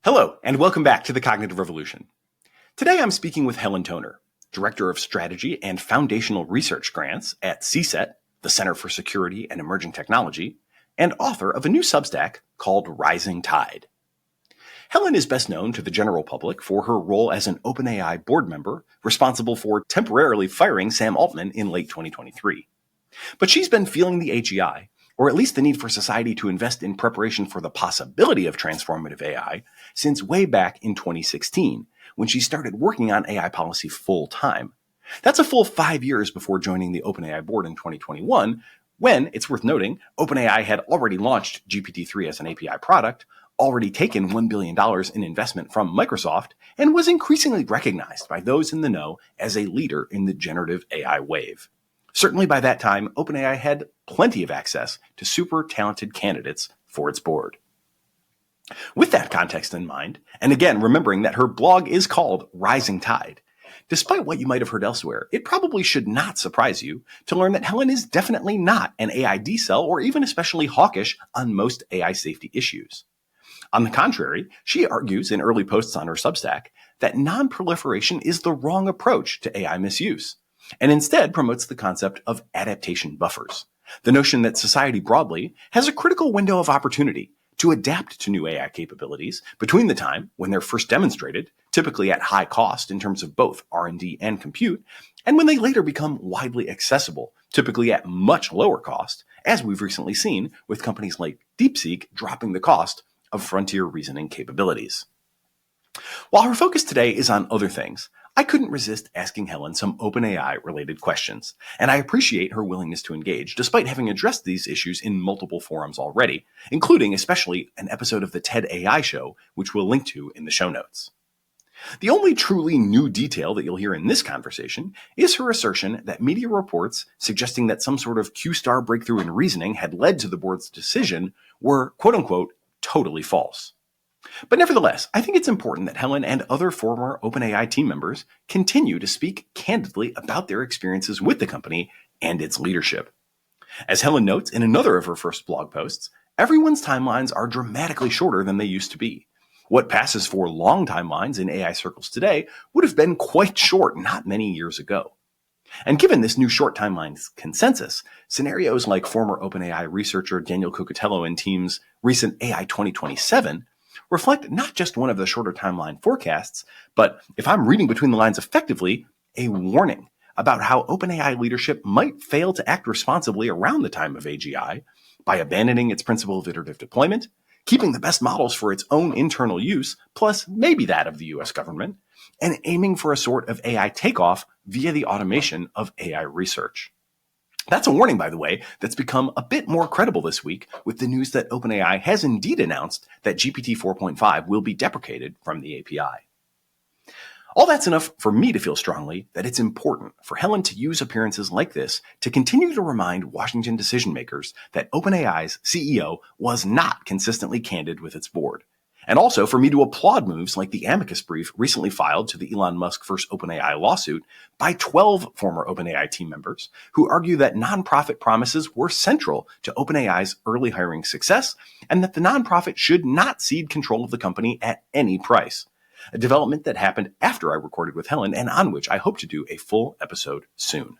Hello, and welcome back to the Cognitive Revolution. Today I'm speaking with Helen Toner, Director of Strategy and Foundational Research Grants at CSET, the Center for Security and Emerging Technology, and author of a new Substack called Rising Tide. Helen is best known to the general public for her role as an OpenAI board member responsible for temporarily firing Sam Altman in late 2023. But she's been feeling the AGI, or at least the need for society to invest in preparation for the possibility of transformative AI, since way back in 2016, when she started working on AI policy full time. That's a full 5 years before joining the OpenAI board in 2021, when, it's worth noting, OpenAI had already launched GPT-3 as an API product, already taken $1 billion in investment from Microsoft, and was increasingly recognized by those in the know as a leader in the generative AI wave. Certainly by that time, OpenAI had plenty of access to super talented candidates for its board. With that context in mind, and again remembering that her blog is called Rising Tide, despite what you might have heard elsewhere, it probably should not surprise you to learn that Helen is definitely not an AI decel or even especially hawkish on most AI safety issues. On the contrary, she argues in early posts on her Substack that non-proliferation is the wrong approach to AI misuse, and instead promotes the concept of adaptation buffers, the notion that society broadly has a critical window of opportunity to adapt to new AI capabilities between the time when they're first demonstrated, typically at high cost in terms of both R&D and compute, and when they later become widely accessible, typically at much lower cost, as we've recently seen with companies like DeepSeek dropping the cost of frontier reasoning capabilities. While her focus today is on other things, I couldn't resist asking Helen some OpenAI-related questions, and I appreciate her willingness to engage, despite having addressed these issues in multiple forums already, including especially an episode of the TED AI show, which we'll link to in the show notes. The only truly new detail that you'll hear in this conversation is her assertion that media reports suggesting that some sort of Q-star breakthrough in reasoning had led to the board's decision were, quote-unquote, totally false. But nevertheless, I think it's important that Helen and other former OpenAI team members continue to speak candidly about their experiences with the company and its leadership. As Helen notes in another of her first blog posts, everyone's timelines are dramatically shorter than they used to be. What passes for long timelines in AI circles today would have been quite short not many years ago. And given this new short timelines consensus, scenarios like former OpenAI researcher Daniel Cucatello and team's recent AI 2027 reflect not just one of the shorter timeline forecasts, but, if I'm reading between the lines effectively, a warning about how OpenAI leadership might fail to act responsibly around the time of AGI by abandoning its principle of iterative deployment, keeping the best models for its own internal use, plus maybe that of the US government, and aiming for a sort of AI takeoff via the automation of AI research. That's a warning, by the way, that's become a bit more credible this week with the news that OpenAI has indeed announced that GPT 4.5 will be deprecated from the API. All that's enough for me to feel strongly that it's important for Helen to use appearances like this to continue to remind Washington decision makers that OpenAI's CEO was not consistently candid with its board. And also for me to applaud moves like the amicus brief recently filed to the Elon Musk first OpenAI lawsuit by 12 former OpenAI team members who argue that nonprofit promises were central to OpenAI's early hiring success and that the nonprofit should not cede control of the company at any price. A development that happened after I recorded with Helen and on which I hope to do a full episode soon.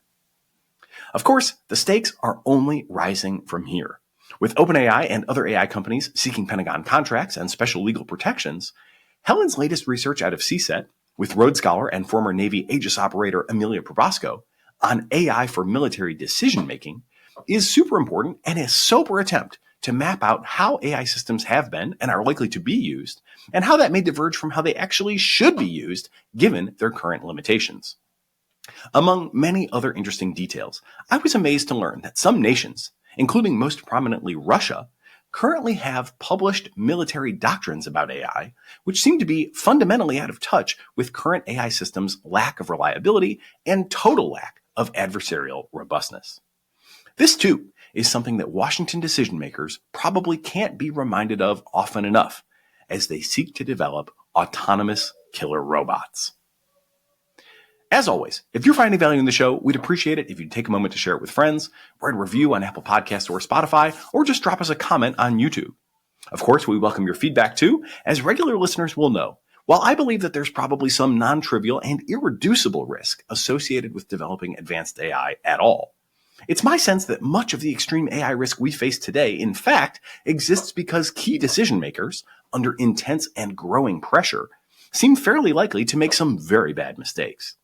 Of course, the stakes are only rising from here. With OpenAI and other AI companies seeking Pentagon contracts and special legal protections, Helen's latest research out of CSET, with Rhodes Scholar and former Navy Aegis operator Amelia Probasco, on AI for military decision-making, is super important and a sober attempt to map out how AI systems have been and are likely to be used, and how that may diverge from how they actually should be used given their current limitations. Among many other interesting details, I was amazed to learn that some nations, including most prominently Russia, currently have published military doctrines about AI, which seem to be fundamentally out of touch with current AI systems' lack of reliability and total lack of adversarial robustness. This, too, is something that Washington decision makers probably can't be reminded of often enough as they seek to develop autonomous killer robots. As always, if you're finding value in the show, we'd appreciate it if you'd take a moment to share it with friends, write a review on Apple Podcasts or Spotify, or just drop us a comment on YouTube. Of course, we welcome your feedback too, as regular listeners will know. While I believe that there's probably some non-trivial and irreducible risk associated with developing advanced AI at all, it's my sense that much of the extreme AI risk we face today, in fact, exists because key decision makers, under intense and growing pressure, seem fairly likely to make some very bad mistakes.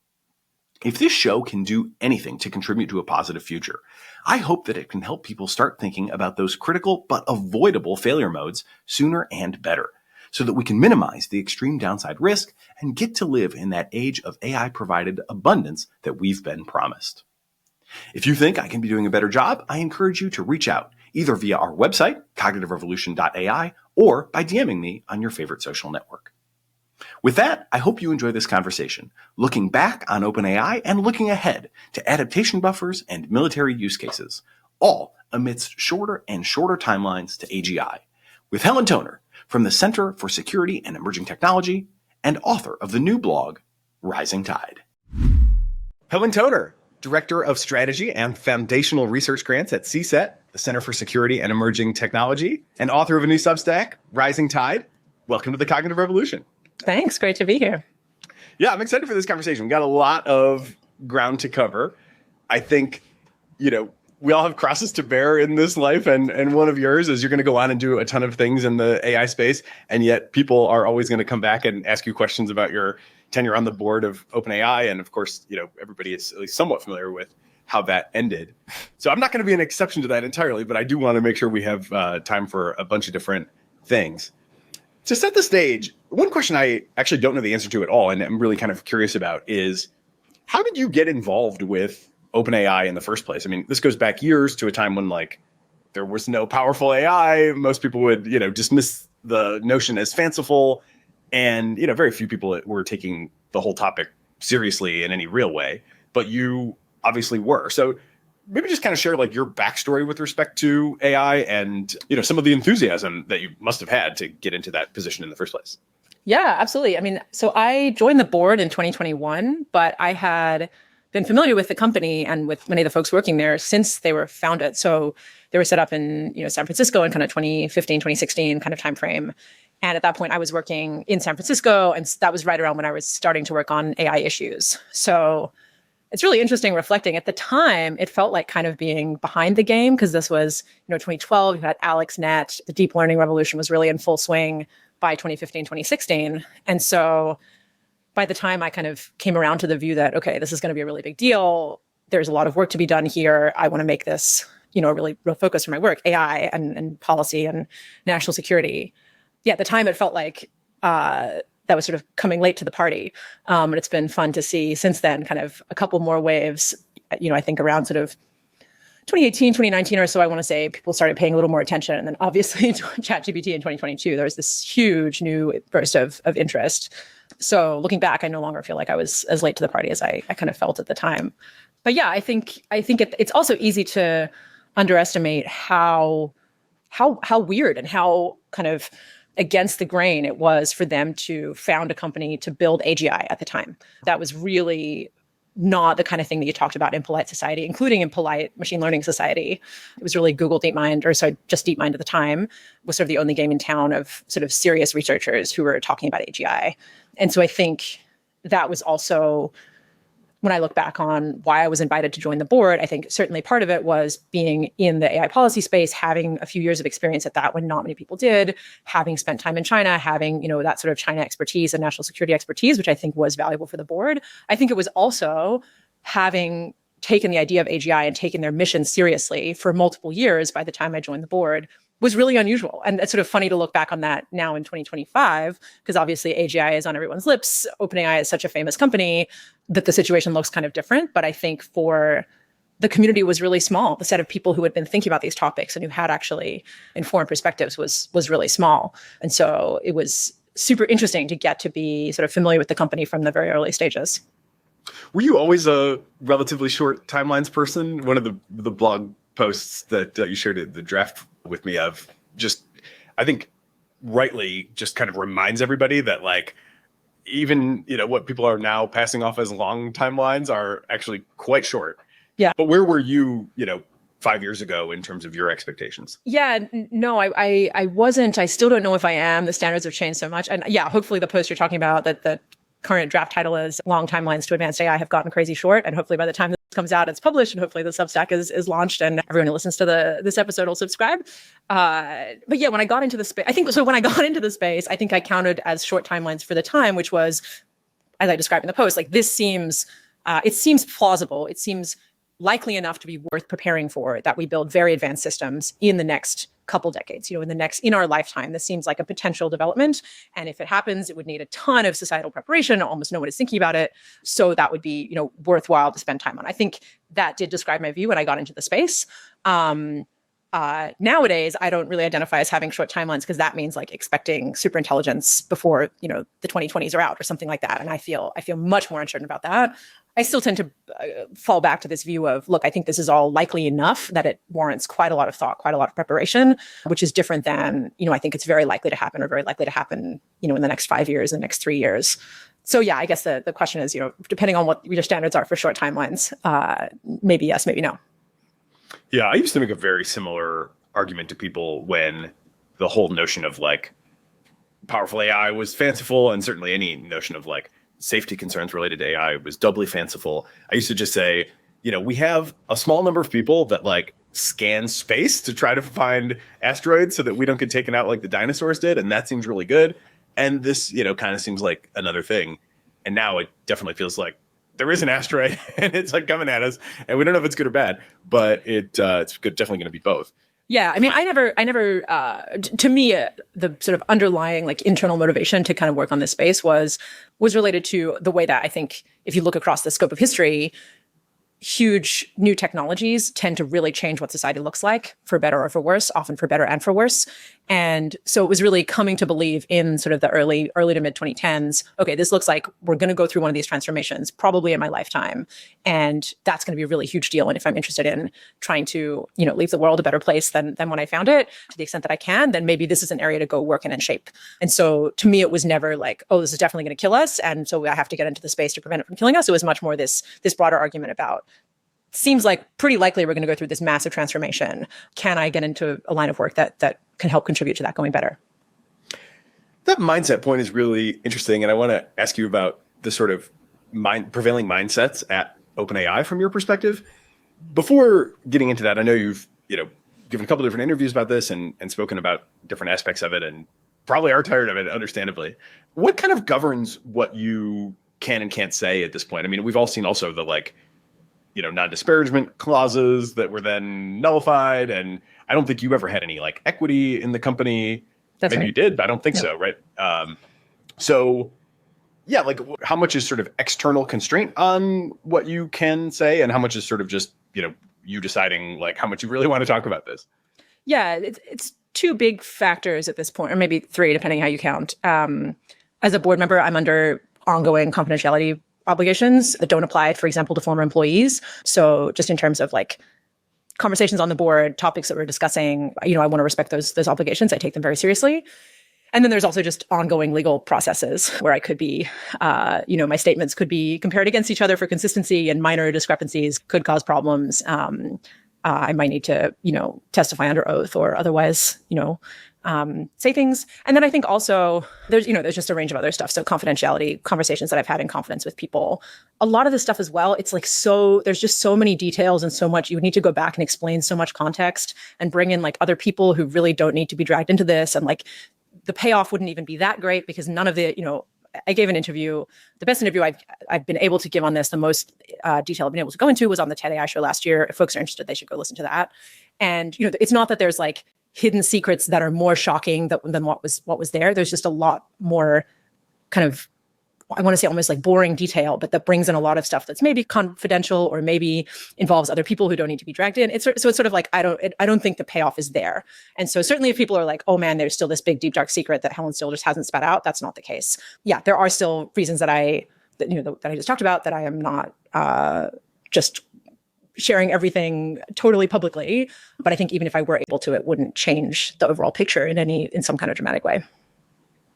If this show can do anything to contribute to a positive future, I hope that it can help people start thinking about those critical but avoidable failure modes sooner and better, so that we can minimize the extreme downside risk and get to live in that age of AI-provided abundance that we've been promised. If you think I can be doing a better job, I encourage you to reach out, either via our website, cognitiverevolution.ai, or by DMing me on your favorite social network. With that, I hope you enjoy this conversation, looking back on OpenAI and looking ahead to adaptation buffers and military use cases, all amidst shorter and shorter timelines to AGI, with Helen Toner from the Center for Security and Emerging Technology and author of the new blog, Rising Tide. Helen Toner, Director of Strategy and Foundational Research Grants at CSET, the Center for Security and Emerging Technology, and author of a new Substack, Rising Tide. Welcome to the Cognitive Revolution. Thanks. Great to be here. Yeah, I'm excited for this conversation. We got a lot of ground to cover. I think, we all have crosses to bear in this life, and one of yours is you're going to go on and do a ton of things in the AI space, and yet people are always going to come back and ask you questions about your tenure on the board of OpenAI, and of course, everybody is at least somewhat familiar with how that ended. So I'm not going to be an exception to that entirely, but I do want to make sure we have time for a bunch of different things. To set the stage, one question I actually don't know the answer to at all, and I'm really kind of curious about, is how did you get involved with OpenAI in the first place? I mean, this goes back years to a time when there was no powerful AI. Most people would, dismiss the notion as fanciful, and very few people were taking the whole topic seriously in any real way. But you obviously were. So maybe just kind of share your backstory with respect to AI and, some of the enthusiasm that you must have had to get into that position in the first place. Yeah, absolutely. I mean, so I joined the board in 2021, but I had been familiar with the company and with many of the folks working there since they were founded. So they were set up in, San Francisco in kind of 2015, 2016 kind of timeframe. And at that point, I was working in San Francisco, and that was right around when I was starting to work on AI issues. So it's really interesting reflecting. At the time, it felt like kind of being behind the game, because this was, 2012, you had AlexNet, the deep learning revolution was really in full swing by 2015, 2016. And so by the time I kind of came around to the view that, okay, this is going to be a really big deal, there's a lot of work to be done here, I want to make this, a really real focus for my work, AI and policy and national security. Yeah, at the time, it felt like that was sort of coming late to the party. And it's been fun to see since then kind of a couple more waves, I think around sort of 2018, 2019 or so, I want to say, people started paying a little more attention. And then obviously ChatGPT in 2022, there was this huge new burst of interest. So looking back, I no longer feel like I was as late to the party as I kind of felt at the time. But yeah, I think it's also easy to underestimate how weird and how kind of against the grain it was for them to found a company to build AGI at the time. That was really not the kind of thing that you talked about in polite society, including in polite machine learning society. It was really Google DeepMind, or sorry, just DeepMind at the time, was sort of the only game in town of sort of serious researchers who were talking about AGI. And so I think that was also, when I look back on why I was invited to join the board, I think certainly part of it was being in the AI policy space, having a few years of experience at that when not many people did, having spent time in China, having, that sort of China expertise and national security expertise, which I think was valuable for the board. I think it was also having taken the idea of AGI and taken their mission seriously for multiple years by the time I joined the board was really unusual. And it's sort of funny to look back on that now in 2025, because obviously AGI is on everyone's lips. OpenAI is such a famous company that the situation looks kind of different. But I think for the community was really small. The set of people who had been thinking about these topics and who had actually informed perspectives was really small. And so it was super interesting to get to be sort of familiar with the company from the very early stages. Were you always a relatively short timelines person? One of the blog posts that you shared the draft with me of just, I think rightly just kind of reminds everybody that even, what people are now passing off as long timelines are actually quite short. Yeah. But where were you, 5 years ago in terms of your expectations? Yeah, no, I wasn't. I still don't know if I am. The standards have changed so much. And yeah, hopefully the post you're talking about, that the current draft title is Long Timelines to Advanced AI, have gotten crazy short. And hopefully by the time this comes out, it's published, and hopefully the Substack is launched, and everyone who listens to this episode will subscribe. But yeah, when I got into the space, I think I counted as short timelines for the time, which was, as I described in the post, like this seems, it seems plausible. It seems likely enough to be worth preparing for, that we build very advanced systems in the next couple decades, in our lifetime. This seems like a potential development. And if it happens, it would need a ton of societal preparation. Almost no one is thinking about it. So that would be, worthwhile to spend time on. I think that did describe my view when I got into the space. Nowadays, I don't really identify as having short timelines, because that means like expecting super intelligence before, the 2020s are out or something like that. And I feel much more uncertain about that. I still tend to fall back to this view of, look, I think this is all likely enough that it warrants quite a lot of thought, quite a lot of preparation, which is different than, I think it's very likely to happen, in the next 5 years, in the next 3 years. So yeah, I guess the question is, depending on what your standards are for short timelines, maybe yes, maybe no. Yeah, I used to make a very similar argument to people when the whole notion of like powerful AI was fanciful, and certainly any notion of like safety concerns related to AI was doubly fanciful. I used to just say, we have a small number of people that like scan space to try to find asteroids so that we don't get taken out like the dinosaurs did. And that seems really good. And this, kind of seems like another thing. And now it definitely feels like there is an asteroid and it's like coming at us, and we don't know if it's good or bad, but it's definitely going to be both. Yeah, I mean, I never. To me, the sort of underlying like internal motivation to kind of work on this space was related to the way that I think, if you look across the scope of history, huge new technologies tend to really change what society looks like, for better or for worse, often for better and for worse. And so it was really coming to believe in sort of the early to mid 2010s, okay, this looks like we're going to go through one of these transformations, probably in my lifetime. And that's going to be a really huge deal. And if I'm interested in trying to, leave the world a better place than when I found it, to the extent that I can, then maybe this is an area to go work in and shape. And so to me, it was never like, oh, this is definitely going to kill us, and so I have to get into the space to prevent it from killing us. It was much more this broader argument about, seems like pretty likely we're going to go through this massive transformation. Can I get into a line of work that can help contribute to that going better? That mindset point is really interesting. And I want to ask you about the sort of prevailing mindsets at OpenAI from your perspective. Before getting into that, I know you've, given a couple of different interviews about this and spoken about different aspects of it, and probably are tired of it, understandably. What kind of governs what you can and can't say at this point? I mean, we've all seen also the non-disparagement clauses that were then nullified. And I don't think you ever had any like equity in the company. That's Maybe right. You did, but I don't think so. Right. So yeah, like how much is sort of external constraint on what you can say, and how much is sort of just, you deciding like how much you really want to talk about this? Yeah, it's two big factors at this point, or maybe three, depending how you count. As a board member, I'm under ongoing confidentiality obligations that don't apply, for example, to former employees. So just in terms of like conversations on the board, topics that we're discussing, I want to respect those obligations. I take them very seriously. And then there's also just ongoing legal processes where I could be, my statements could be compared against each other for consistency, and minor discrepancies could cause problems. I might need to, testify under oath or otherwise, say things. And then I think also there's just a range of other stuff. So confidentiality, conversations that I've had in confidence with people, a lot of this stuff as well. It's like, there's just so many details and so much, you would need to go back and explain so much context and bring in like other people who really don't need to be dragged into this. And like the payoff wouldn't even be that great, because none of the, I gave an interview, the best interview I've been able to give on this, the most detail I've been able to go into was on the TED AI show last year. If folks are interested, they should go listen to that. And, it's not that there's like hidden secrets that are more shocking than what was there. There's just a lot more kind of, I want to say almost like boring detail, but that brings in a lot of stuff that's maybe confidential or maybe involves other people who don't need to be dragged in. So it's sort of like, I don't think the payoff is there. And so certainly if people are like, oh man, there's still this big, deep, dark secret that Helen still just hasn't spat out, that's not the case. Yeah, there are still reasons that I just talked about, that I am not just sharing everything totally publicly. But I think even if I were able to, it wouldn't change the overall picture in some kind of dramatic way.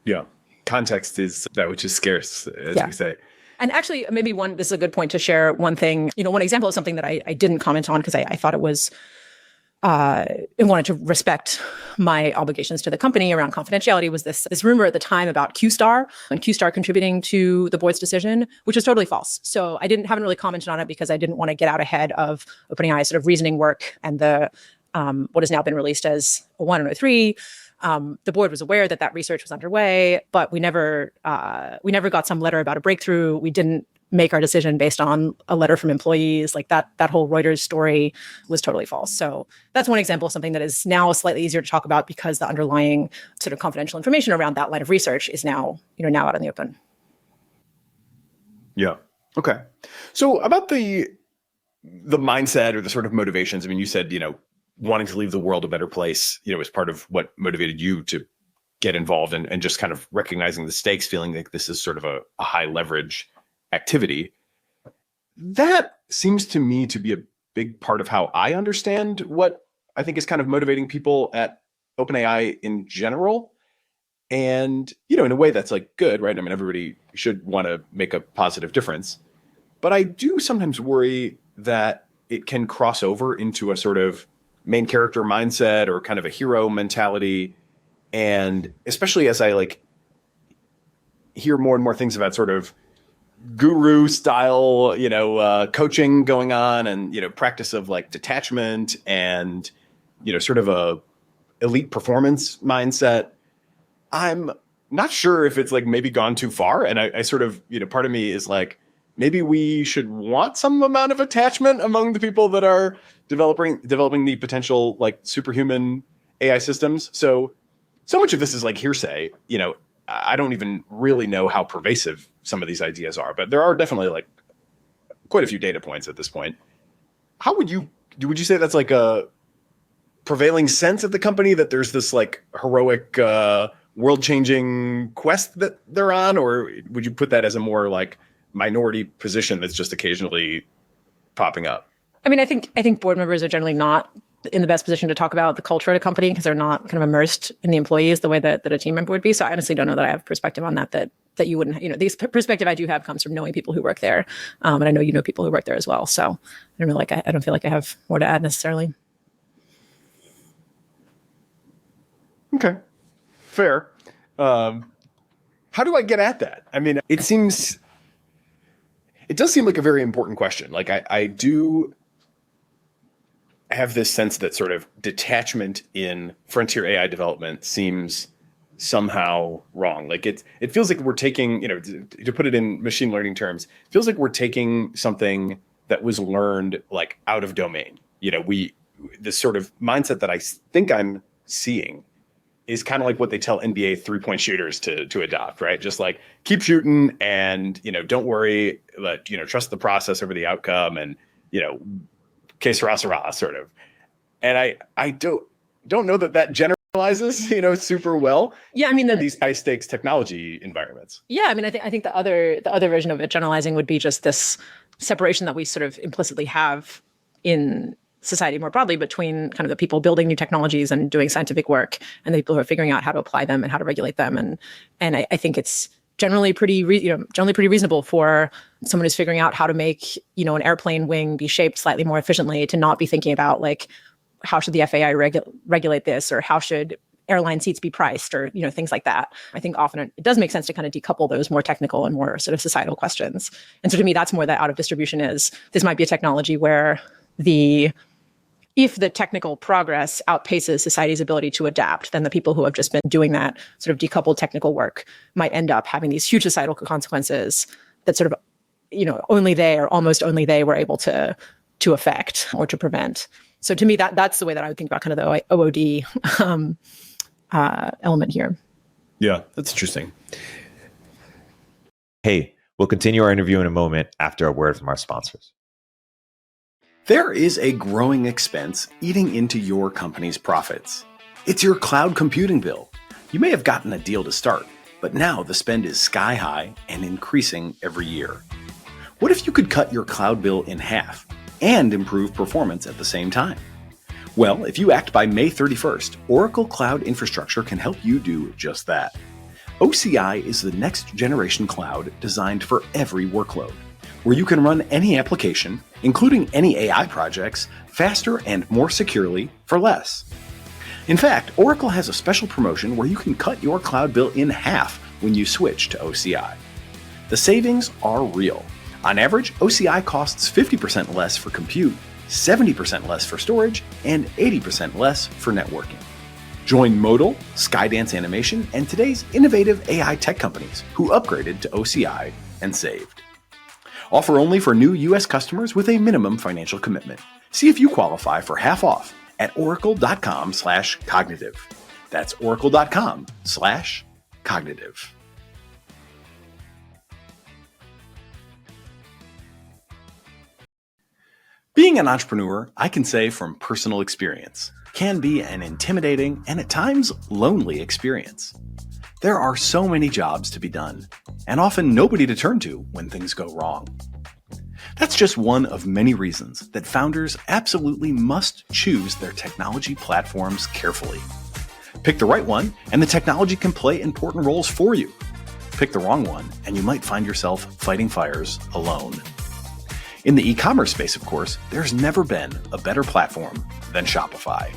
Yeah. Context is that which is scarce, as we say. And actually, maybe this is a good point to share one thing. One example of something that I didn't comment on because I thought it was and wanted to respect my obligations to the company around confidentiality was this rumor at the time about Q-Star and Q-Star contributing to the board's decision, which was totally false. So haven't really commented on it because I didn't want to get out ahead of OpenAI sort of reasoning work and the what has now been released as O1 and O3. The board was aware that research was underway, but we never got some letter about a breakthrough. We didn't make our decision based on a letter from employees. Like that whole Reuters story was totally false. So that's one example of something that is now slightly easier to talk about because the underlying sort of confidential information around that line of research is now out in the open. Yeah. Okay. So about the mindset or the sort of motivations, I mean, you said, wanting to leave the world a better place, is part of what motivated you to get involved and just kind of recognizing the stakes, feeling like this is sort of a high leverage activity. That seems to me to be a big part of how I understand what I think is kind of motivating people at OpenAI in general. And, in a way that's like good, right? I mean, everybody should want to make a positive difference. But I do sometimes worry that it can cross over into a sort of main character mindset or kind of a hero mentality. And especially as I hear more and more things about sort of guru style, coaching going on and, practice of detachment and, sort of a elite performance mindset. I'm not sure if it's maybe gone too far. And I sort of, part of me is maybe we should want some amount of attachment among the people that are developing the potential superhuman AI systems. So much of this is hearsay, I don't even really know how pervasive some of these ideas are, but there are definitely quite a few data points at this point. How would you say that's a prevailing sense at the company that there's this heroic world-changing quest that they're on, or would you put that as a more minority position that's just occasionally popping up? I mean, I think board members are generally not in the best position to talk about the culture at a company because they're not kind of immersed in the employees the way that a team member would be. So I honestly don't know that I have perspective on that you wouldn't, the perspective I do have comes from knowing people who work there. And I know people who work there as well. So I don't know, I don't feel like I have more to add necessarily. Okay. Fair. How do I get at that? I mean, it does seem like a very important question. I do have this sense that sort of detachment in frontier AI development seems somehow wrong. It feels like we're taking, to put it in machine learning terms, it feels like we're taking something that was learned out of domain. This sort of mindset that I think I'm seeing is kind of like what they tell NBA 3-point shooters to adopt, right? Just keep shooting and, don't worry, but, trust the process over the outcome and, que sera, sera, sort of. And I don't know that generalizes, super well. Yeah, I mean, these high stakes technology environments. Yeah, I mean, I think the other version of it generalizing would be just this separation that we sort of implicitly have in society more broadly between kind of the people building new technologies and doing scientific work and the people who are figuring out how to apply them and how to regulate them. And I think it's generally pretty reasonable for someone who's figuring out how to make, an airplane wing be shaped slightly more efficiently to not be thinking about how should the FAI regulate this, or how should airline seats be priced, or, things like that. I think often it does make sense to kind of decouple those more technical and more sort of societal questions. And so to me, that's more that out of distribution is, this might be a technology where if the technical progress outpaces society's ability to adapt, then the people who have just been doing that sort of decoupled technical work might end up having these huge societal consequences that sort of, only they or almost only they were able to affect or to prevent. So to me, that's the way that I would think about kind of the OOD element here. Yeah, that's interesting. Hey, we'll continue our interview in a moment after a word from our sponsors. There is a growing expense eating into your company's profits. It's your cloud computing bill. You may have gotten a deal to start, but now the spend is sky high and increasing every year. What if you could cut your cloud bill in half and improve performance at the same time? Well, if you act by May 31st, Oracle Cloud Infrastructure can help you do just that. OCI is the next generation cloud designed for every workload. where you can run any application, including any AI projects, faster and more securely for less. In fact, Oracle has a special promotion where you can cut your cloud bill in half when you switch to OCI. The savings are real. On average, OCI costs 50% less for compute, 70% less for storage, and 80% less for networking. Join Modal, Skydance Animation, and today's innovative AI tech companies who upgraded to OCI and saved. Offer only for new U.S. customers with a minimum financial commitment. See if you qualify for half off at oracle.com/cognitive. That's oracle.com/cognitive. Being an entrepreneur, I can say from personal experience, can be an intimidating and at times lonely experience. There are so many jobs to be done, and often nobody to turn to when things go wrong. That's just one of many reasons that founders absolutely must choose their technology platforms carefully. Pick the right one, and the technology can play important roles for you. Pick the wrong one, and you might find yourself fighting fires alone. In the e-commerce space, of course, there's never been a better platform than Shopify.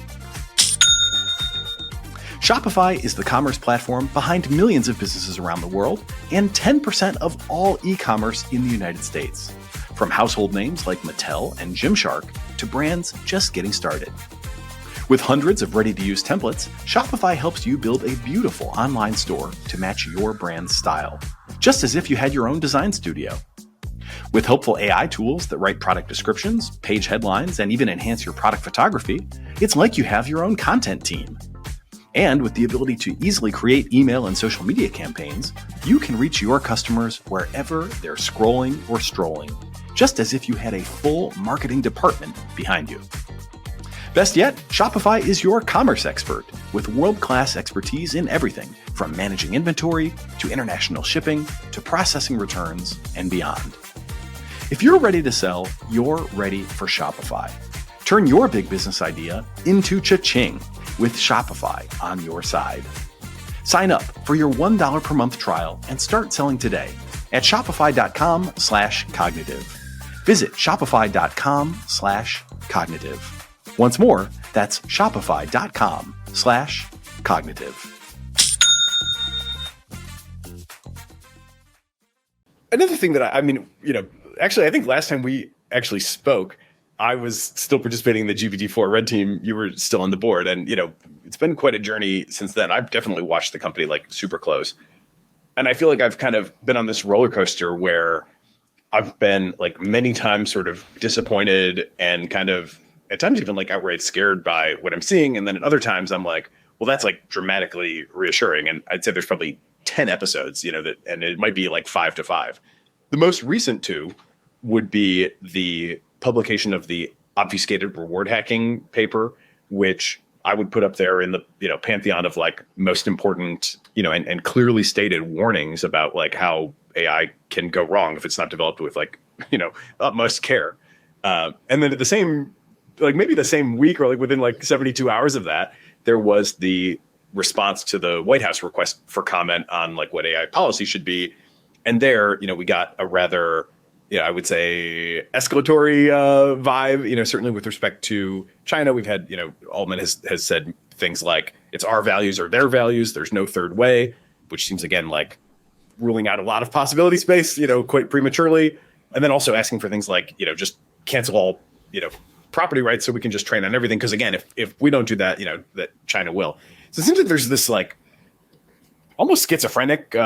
Shopify is the commerce platform behind millions of businesses around the world and 10% of all e-commerce in the United States, from household names like Mattel and Gymshark to brands just getting started. With hundreds of ready-to-use templates, Shopify helps you build a beautiful online store to match your brand's style, just as if you had your own design studio. With helpful AI tools that write product descriptions, page headlines, and even enhance your product photography, it's like you have your own content team. And with the ability to easily create email and social media campaigns, you can reach your customers wherever they're scrolling or strolling, just as if you had a full marketing department behind you. Best yet, Shopify is your commerce expert with world-class expertise in everything from managing inventory to international shipping to processing returns and beyond. If you're ready to sell, you're ready for Shopify. Turn your big business idea into cha-ching with Shopify on your side. Sign up for your $1 per month trial and start selling today at shopify.com/cognitive. Visit shopify.com/cognitive. Once more, that's shopify.com/cognitive. Another thing that actually, I think last time we actually spoke, I was still participating in the GPT-4 Red Team. You were still on the board. And, it's been quite a journey since then. I've definitely watched the company super close. And I feel like I've kind of been on this roller coaster where I've been many times sort of disappointed and kind of at times even outright scared by what I'm seeing. And then at other times I'm like, well, that's dramatically reassuring. And I'd say there's probably 10 episodes, and it might be 5 to 5. The most recent two would be the publication of the obfuscated reward hacking paper, which I would put up there in the pantheon of most important, and clearly stated warnings about how AI can go wrong if it's not developed with utmost care. And then at the same, maybe the same week or within 72 hours of that, there was the response to the White House request for comment on what AI policy should be. And there, we got a rather, I would say, escalatory vibe, certainly with respect to China. We've had, Altman has said things like, it's our values or their values. There's no third way, which seems, again, ruling out a lot of possibility space, quite prematurely. And then also asking for things like, just cancel all, property rights so we can just train on everything. Because, again, if we don't do that, that China will. So it seems like there's this almost schizophrenic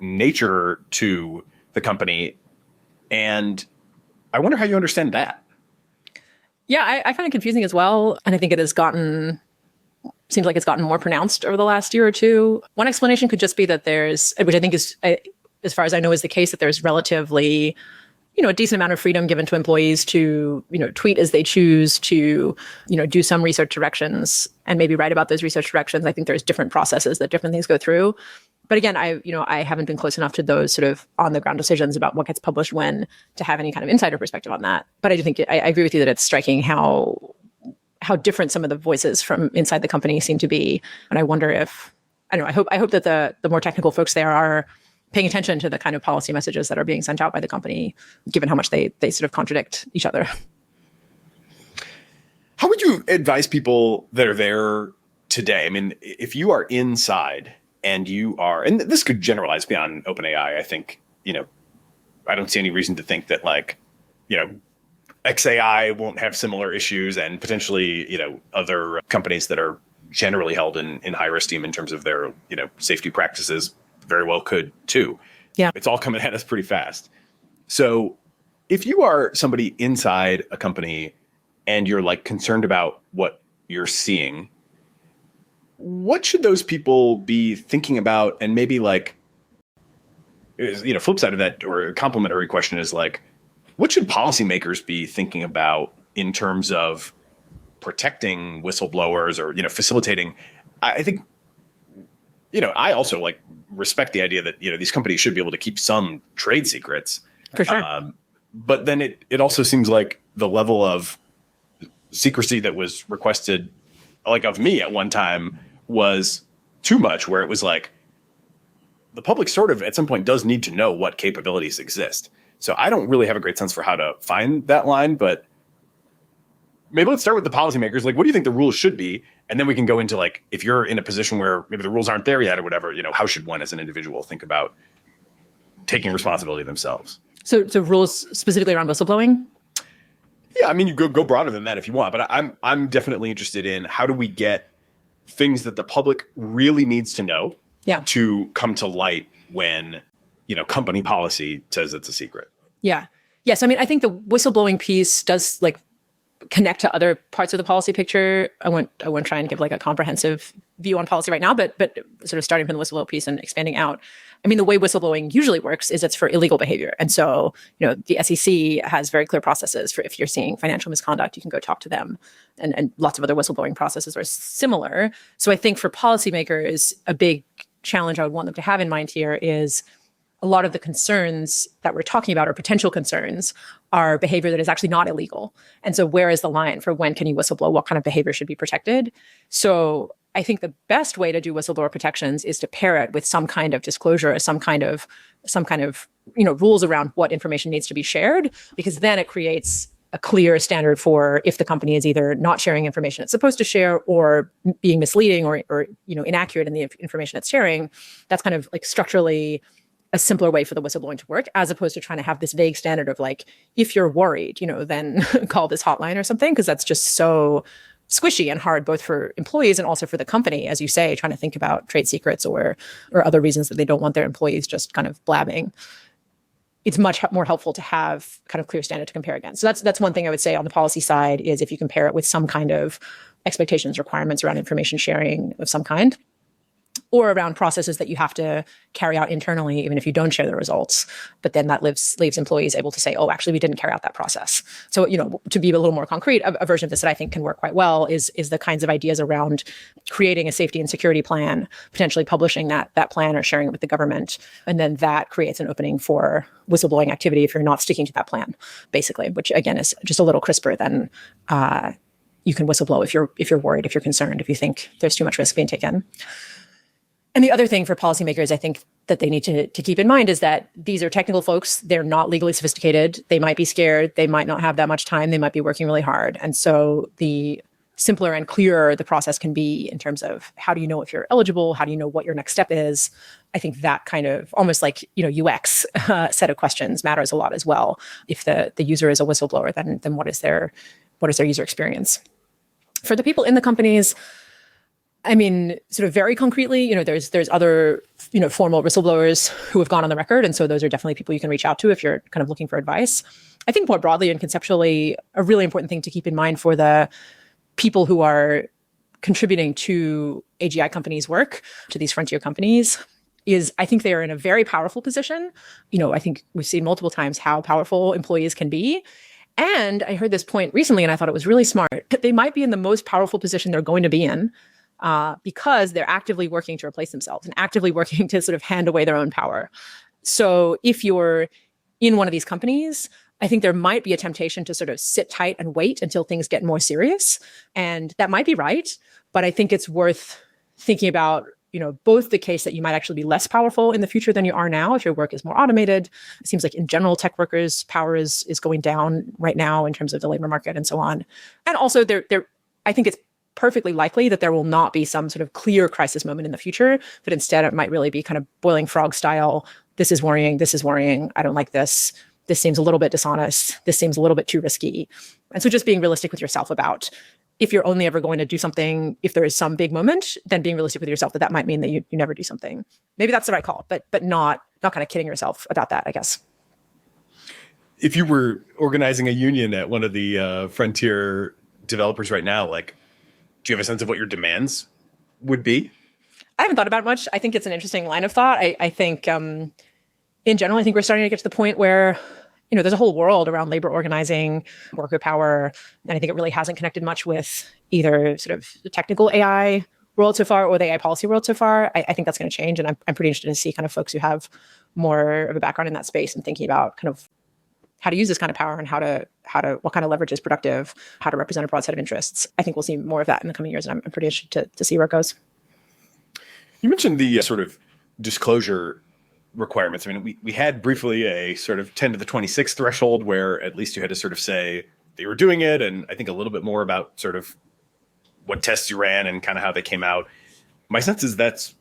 nature to the company. And I wonder how you understand that. Yeah, I find it confusing as well. And I think it has seems like it's gotten more pronounced over the last year or two. One explanation could just be that which I think is, as far as I know, is the case, that there's relatively, a decent amount of freedom given to employees to, tweet as they choose, to, do some research directions and maybe write about those research directions. I think there's different processes that different things go through. But again, I haven't been close enough to those sort of on the ground decisions about what gets published when to have any kind of insider perspective on that. But I do think I agree with you that it's striking how different some of the voices from inside the company seem to be. And I wonder if, I hope that the more technical folks there are paying attention to the kind of policy messages that are being sent out by the company, given how much they sort of contradict each other. How would you advise people that are there today? I mean, if you are inside and you are, and this could generalize beyond OpenAI, I think, I don't see any reason to think that XAI won't have similar issues, and potentially, other companies that are generally held in higher esteem in terms of their, safety practices very well could too. Yeah. It's all coming at us pretty fast. So if you are somebody inside a company and you're concerned about what you're seeing, what should those people be thinking about? And maybe flip side of that, or a complementary question is what should policymakers be thinking about in terms of protecting whistleblowers or, facilitating? I think, I also respect the idea that, these companies should be able to keep some trade secrets. For sure. But then it also seems like the level of secrecy that was requested, of me at one time, was too much, where it was the public sort of at some point does need to know what capabilities exist. So I don't really have a great sense for how to find that line, but maybe let's start with the policymakers. What do you think the rules should be? And then we can go into if you're in a position where maybe the rules aren't there yet or whatever, how should one as an individual think about taking responsibility themselves? So rules specifically around whistleblowing? Yeah, I mean, you go broader than that if you want, but I'm definitely interested in how do we get things that the public really needs to know to come to light when, company policy says it's a secret. Yeah. Yes. I mean, I think the whistleblowing piece does connect to other parts of the policy picture. I won't try and give a comprehensive view on policy right now, but sort of starting from the whistleblower piece and expanding out. I mean, the way whistleblowing usually works is it's for illegal behavior. And so, the SEC has very clear processes for if you're seeing financial misconduct, you can go talk to them. And lots of other whistleblowing processes are similar. So I think for policymakers, a big challenge I would want them to have in mind here is a lot of the concerns that we're talking about, or potential concerns, are behavior that is actually not illegal. And so where is the line for when can you whistleblow? What kind of behavior should be protected? So I think the best way to do whistleblower protections is to pair it with some kind of disclosure, some kind of rules around what information needs to be shared, because then it creates a clear standard for if the company is either not sharing information it's supposed to share, or being misleading or inaccurate in the information it's sharing. That's kind of structurally a simpler way for the whistleblowing to work, as opposed to trying to have this vague standard of if you're worried, then call this hotline or something, because that's just so squishy and hard, both for employees and also for the company, as you say, trying to think about trade secrets or other reasons that they don't want their employees just kind of blabbing. It's much more helpful to have kind of clear standard to compare against. So that's one thing I would say on the policy side, is if you compare it with some kind of expectations, requirements around information sharing of some kind, or around processes that you have to carry out internally, even if you don't share the results. But then that leaves employees able to say, oh, actually, we didn't carry out that process. So, to be a little more concrete, a version of this that I think can work quite well is the kinds of ideas around creating a safety and security plan, potentially publishing that plan or sharing it with the government. And then that creates an opening for whistleblowing activity if you're not sticking to that plan, basically, which again is just a little crisper than you can whistleblow if you're worried, if you're concerned, if you think there's too much risk being taken. And the other thing for policymakers, I think that they need to keep in mind is that these are technical folks. They're not legally sophisticated. They might be scared. They might not have that much time. They might be working really hard. And so the simpler and clearer the process can be in terms of how do you know if you're eligible? How do you know what your next step is? I think that kind of almost UX set of questions matters a lot as well. If the user is a whistleblower, then what is their user experience? For the people in the companies, I mean, sort of very concretely, there's other, formal whistleblowers who have gone on the record. And so those are definitely people you can reach out to if you're kind of looking for advice. I think more broadly and conceptually, a really important thing to keep in mind for the people who are contributing to AGI companies' work, to these frontier companies, is I think they are in a very powerful position. I think we've seen multiple times how powerful employees can be. And I heard this point recently, and I thought it was really smart. They might be in the most powerful position they're going to be in, because they're actively working to replace themselves and actively working to sort of hand away their own power. So if you're in one of these companies, I think there might be a temptation to sort of sit tight and wait until things get more serious. And that might be right, but I think it's worth thinking about, both the case that you might actually be less powerful in the future than you are now if your work is more automated. It seems like in general, tech workers' power is going down right now in terms of the labor market and so on. And also I think it's perfectly likely that there will not be some sort of clear crisis moment in the future, but instead it might really be kind of boiling frog style. This is worrying. I don't like this. This seems a little bit dishonest. This seems a little bit too risky. And so just being realistic with yourself about if you're only ever going to do something, if there is some big moment, then being realistic with yourself that might mean that you never do something. Maybe that's the right call, but not kind of kidding yourself about that, I guess. If you were organizing a union at one of the frontier developers right now, like, do you have a sense of what your demands would be? I haven't thought about it much. I think it's an interesting line of thought. I think in general, I think we're starting to get to the point where, there's a whole world around labor organizing, worker power, and I think it really hasn't connected much with either sort of the technical AI world so far or the AI policy world so far. I think that's going to change, and I'm pretty interested to see kind of folks who have more of a background in that space and thinking about kind of how to use this kind of power and how to what kind of leverage is productive, how to represent a broad set of interests. I think we'll see more of that in the coming years, and I'm pretty interested to see where it goes. You mentioned the sort of disclosure requirements. I mean, we had briefly a sort of 10 to the 26 threshold where at least you had to sort of say that you were doing it, and I think a little bit more about sort of what tests you ran and kind of how they came out. My sense is that's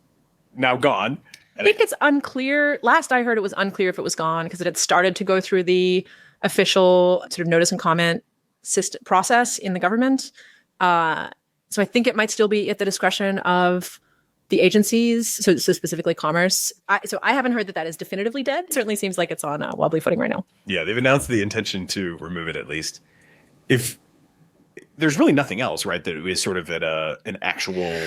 now gone. I think it's unclear. Last I heard, it was unclear if it was gone because it had started to go through the official sort of notice and comment process in the government. So I think it might still be at the discretion of the agencies, so specifically Commerce. So I haven't heard that is definitively dead. It certainly seems like it's on a wobbly footing right now. Yeah, they've announced the intention to remove it at least. If there's really nothing else, right, that is sort of at an actual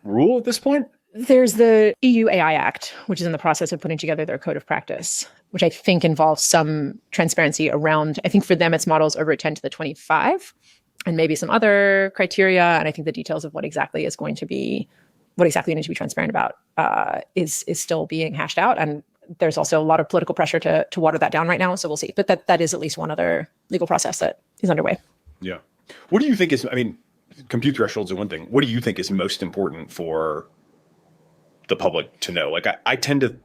rule at this point? There's the EU AI Act, which is in the process of putting together their code of practice, which I think involves some transparency around, I think for them, it's models over 10 to the 25, and maybe some other criteria. And I think the details of what exactly you need to be transparent about is still being hashed out. And there's also a lot of political pressure to water that down right now. So we'll see. But that is at least one other legal process that is underway. Yeah. What do you think is, I mean, compute thresholds are one thing. What do you think is most important for the public to know? Like, I tend to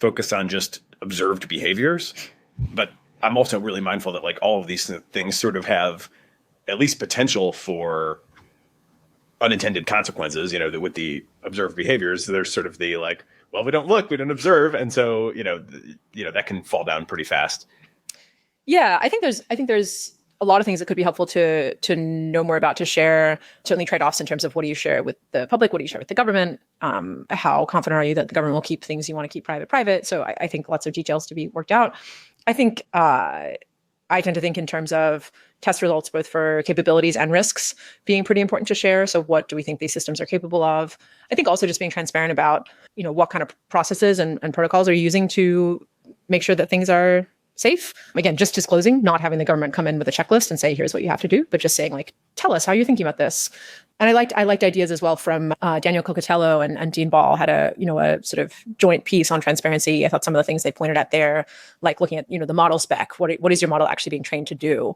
focus on just observed behaviors, but I'm also really mindful that like all of these things sort of have at least potential for unintended consequences, that with the observed behaviors, there's sort of the like, well, we don't look, we don't observe. And so, that can fall down pretty fast. Yeah, I think there's a lot of things that could be helpful to know more about, to share. Certainly trade-offs in terms of what do you share with the public, what do you share with the government, how confident are you that the government will keep things you want to keep private. So I think lots of details to be worked out. I think I tend to think in terms of test results, both for capabilities and risks being pretty important to share. So what do we think these systems are capable of? I think also just being transparent about, what kind of processes and protocols are you using to make sure that things are safe. Again, just disclosing, not having the government come in with a checklist and say, here's what you have to do, but just saying like, tell us how you're thinking about this. And I liked ideas as well from Daniel Cocatello and Dean Ball had a sort of joint piece on transparency. I thought some of the things they pointed at there, like looking at, the model spec, what is your model actually being trained to do,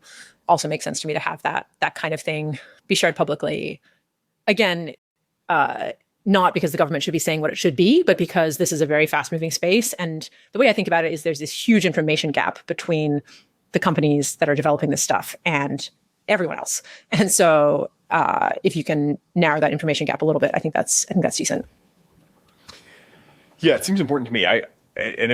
also makes sense to me to have that kind of thing be shared publicly. Again, not because the government should be saying what it should be, but because this is a very fast moving space. And the way I think about it is there's this huge information gap between the companies that are developing this stuff and everyone else. And so if you can narrow that information gap a little bit, I think that's decent. Yeah, it seems important to me. I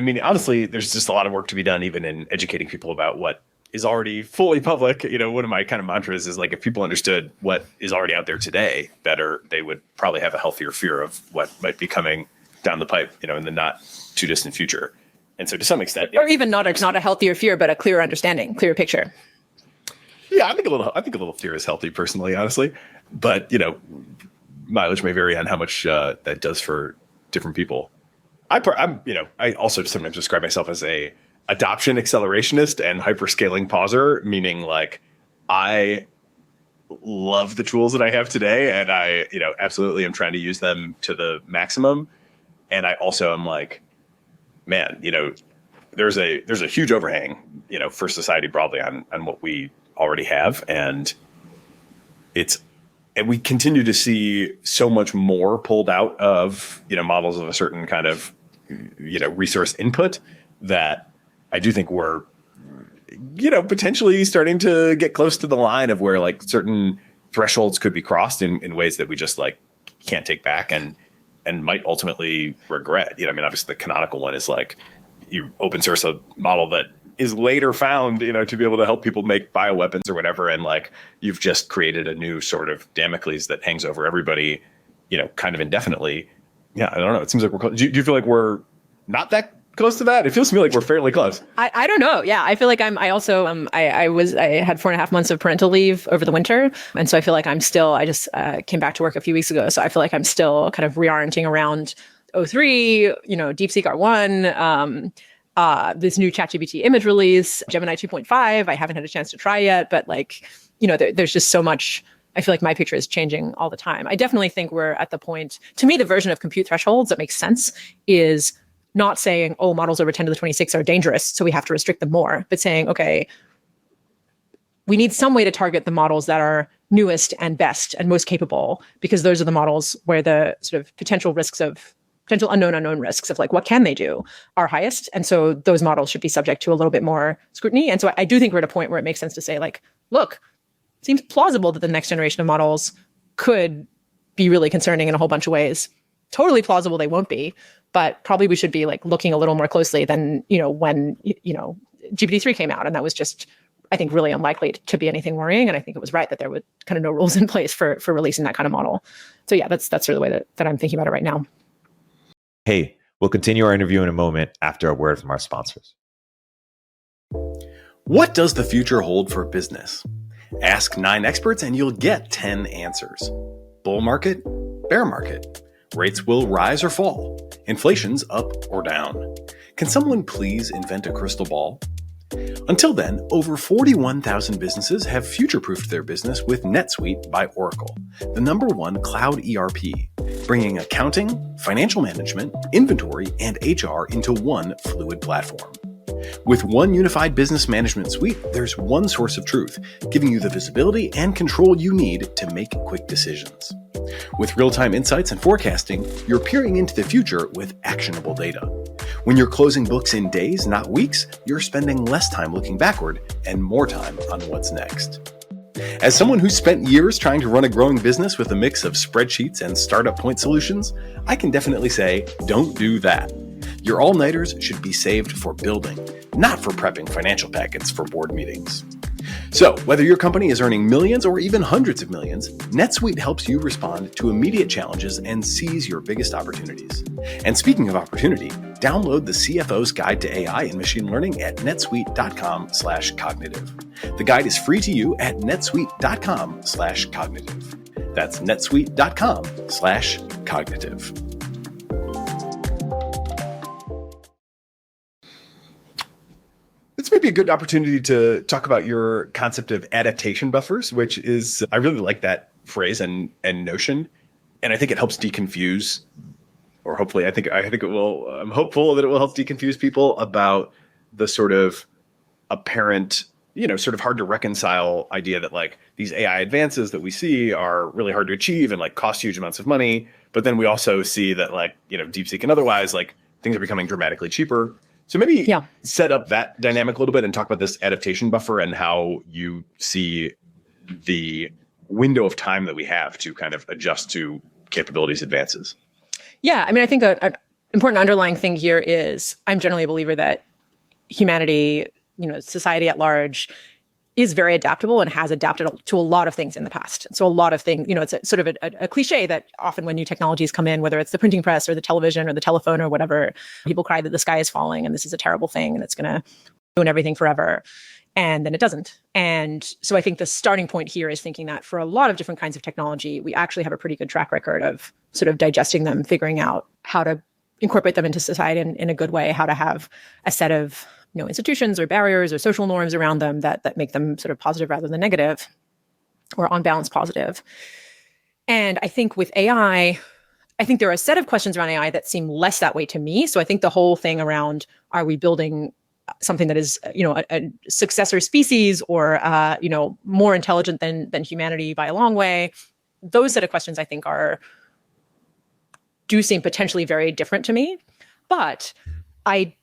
mean, honestly, there's just a lot of work to be done, even in educating people about what is already fully public. One of my kind of mantras is like, if people understood what is already out there today better, they would probably have a healthier fear of what might be coming down the pipe, in the not too distant future. And so to some extent, or even not a healthier fear, but a clearer understanding, clearer picture. Yeah, I think a little fear is healthy, personally, honestly. But mileage may vary on how much that does for different people. I also sometimes describe myself as a adoption accelerationist and hyperscaling pauser, meaning like I love the tools that I have today, and I absolutely am trying to use them to the maximum. And I also am like, man, there's a huge overhang, for society broadly on what we already have, and it's and we continue to see so much more pulled out of, models of a certain kind of, resource input that I do think we're, potentially starting to get close to the line of where like certain thresholds could be crossed in ways that we just like can't take back and might ultimately regret. Obviously the canonical one is like you open source a model that is later found, to be able to help people make bioweapons or whatever. And like, you've just created a new sort of Damocles that hangs over everybody, kind of indefinitely. Yeah. I don't know. It seems like we're close. Do you feel like we're not that close to that? It feels to me like we're fairly close. I don't know. Yeah. I feel like I had 4.5 months of parental leave over the winter. And so I feel like I just came back to work a few weeks ago. So I feel like I'm still kind of reorienting around O3, DeepSeek R1, this new ChatGPT image release, Gemini 2.5. I haven't had a chance to try yet, but like, there's just so much. I feel like my picture is changing all the time. I definitely think we're at the point, to me, the version of compute thresholds that makes sense is not saying, oh, models over 10 to the 26 are dangerous, so we have to restrict them more, but saying, okay, we need some way to target the models that are newest and best and most capable, because those are the models where the sort of potential unknown risks of like, what can they do are highest. And so those models should be subject to a little bit more scrutiny. And so I do think we're at a point where it makes sense to say like, look, it seems plausible that the next generation of models could be really concerning in a whole bunch of ways. Totally plausible they won't be, but probably we should be like looking a little more closely than, when, GPT-3 came out. And that was just, I think, really unlikely to be anything worrying. And I think it was right that there were kind of no rules in place for releasing that kind of model. So yeah, that's sort of the way that I'm thinking about it right now. Hey, we'll continue our interview in a moment after a word from our sponsors. What does the future hold for business? Ask 9 experts and you'll get 10 answers. Bull market, bear market. Rates will rise or fall. Inflation's up or down. Can someone please invent a crystal ball? Until then, over 41,000 businesses have future-proofed their business with NetSuite by Oracle, the #1 cloud ERP, bringing accounting, financial management, inventory, and HR into one fluid platform. With one unified business management suite, there's one source of truth, giving you the visibility and control you need to make quick decisions. With real-time insights and forecasting, you're peering into the future with actionable data. When you're closing books in days, not weeks, you're spending less time looking backward and more time on what's next. As someone who's spent years trying to run a growing business with a mix of spreadsheets and startup point solutions, I can definitely say, don't do that. Your all-nighters should be saved for building, not for prepping financial packets for board meetings. So, whether your company is earning millions or even hundreds of millions, NetSuite helps you respond to immediate challenges and seize your biggest opportunities. And speaking of opportunity, download the CFO's Guide to AI and Machine Learning at netsuite.com/cognitive. The guide is free to you at netsuite.com/cognitive. That's netsuite.com/cognitive. This may be a good opportunity to talk about your concept of adaptation buffers, which is, I really like that phrase and notion. And I think it helps deconfuse, or hopefully I think it will, I'm hopeful that it will help deconfuse people about the sort of apparent, sort of hard to reconcile idea that like these AI advances that we see are really hard to achieve and like cost huge amounts of money. But then we also see that like, DeepSeek and otherwise, like things are becoming dramatically cheaper. So maybe set up that dynamic a little bit and talk about this adaptation buffer and how you see the window of time that we have to kind of adjust to capabilities advances. Yeah, I mean, I think an important underlying thing here is I'm generally a believer that humanity, society at large, is very adaptable and has adapted to a lot of things in the past. So a lot of things, it's sort of a cliche that often when new technologies come in, whether it's the printing press or the television or the telephone or whatever, people cry that the sky is falling and this is a terrible thing and it's going to ruin everything forever. And then it doesn't. And so I think the starting point here is thinking that for a lot of different kinds of technology, we actually have a pretty good track record of sort of digesting them, figuring out how to incorporate them into society in a good way, how to have a set of institutions or barriers or social norms around them that make them sort of positive rather than negative, or on balance positive. And I think with AI, I think there are a set of questions around AI that seem less that way to me. So I think the whole thing around, are we building something that is, a successor species or, more intelligent than humanity by a long way? those set of questions I think do seem potentially very different to me. But I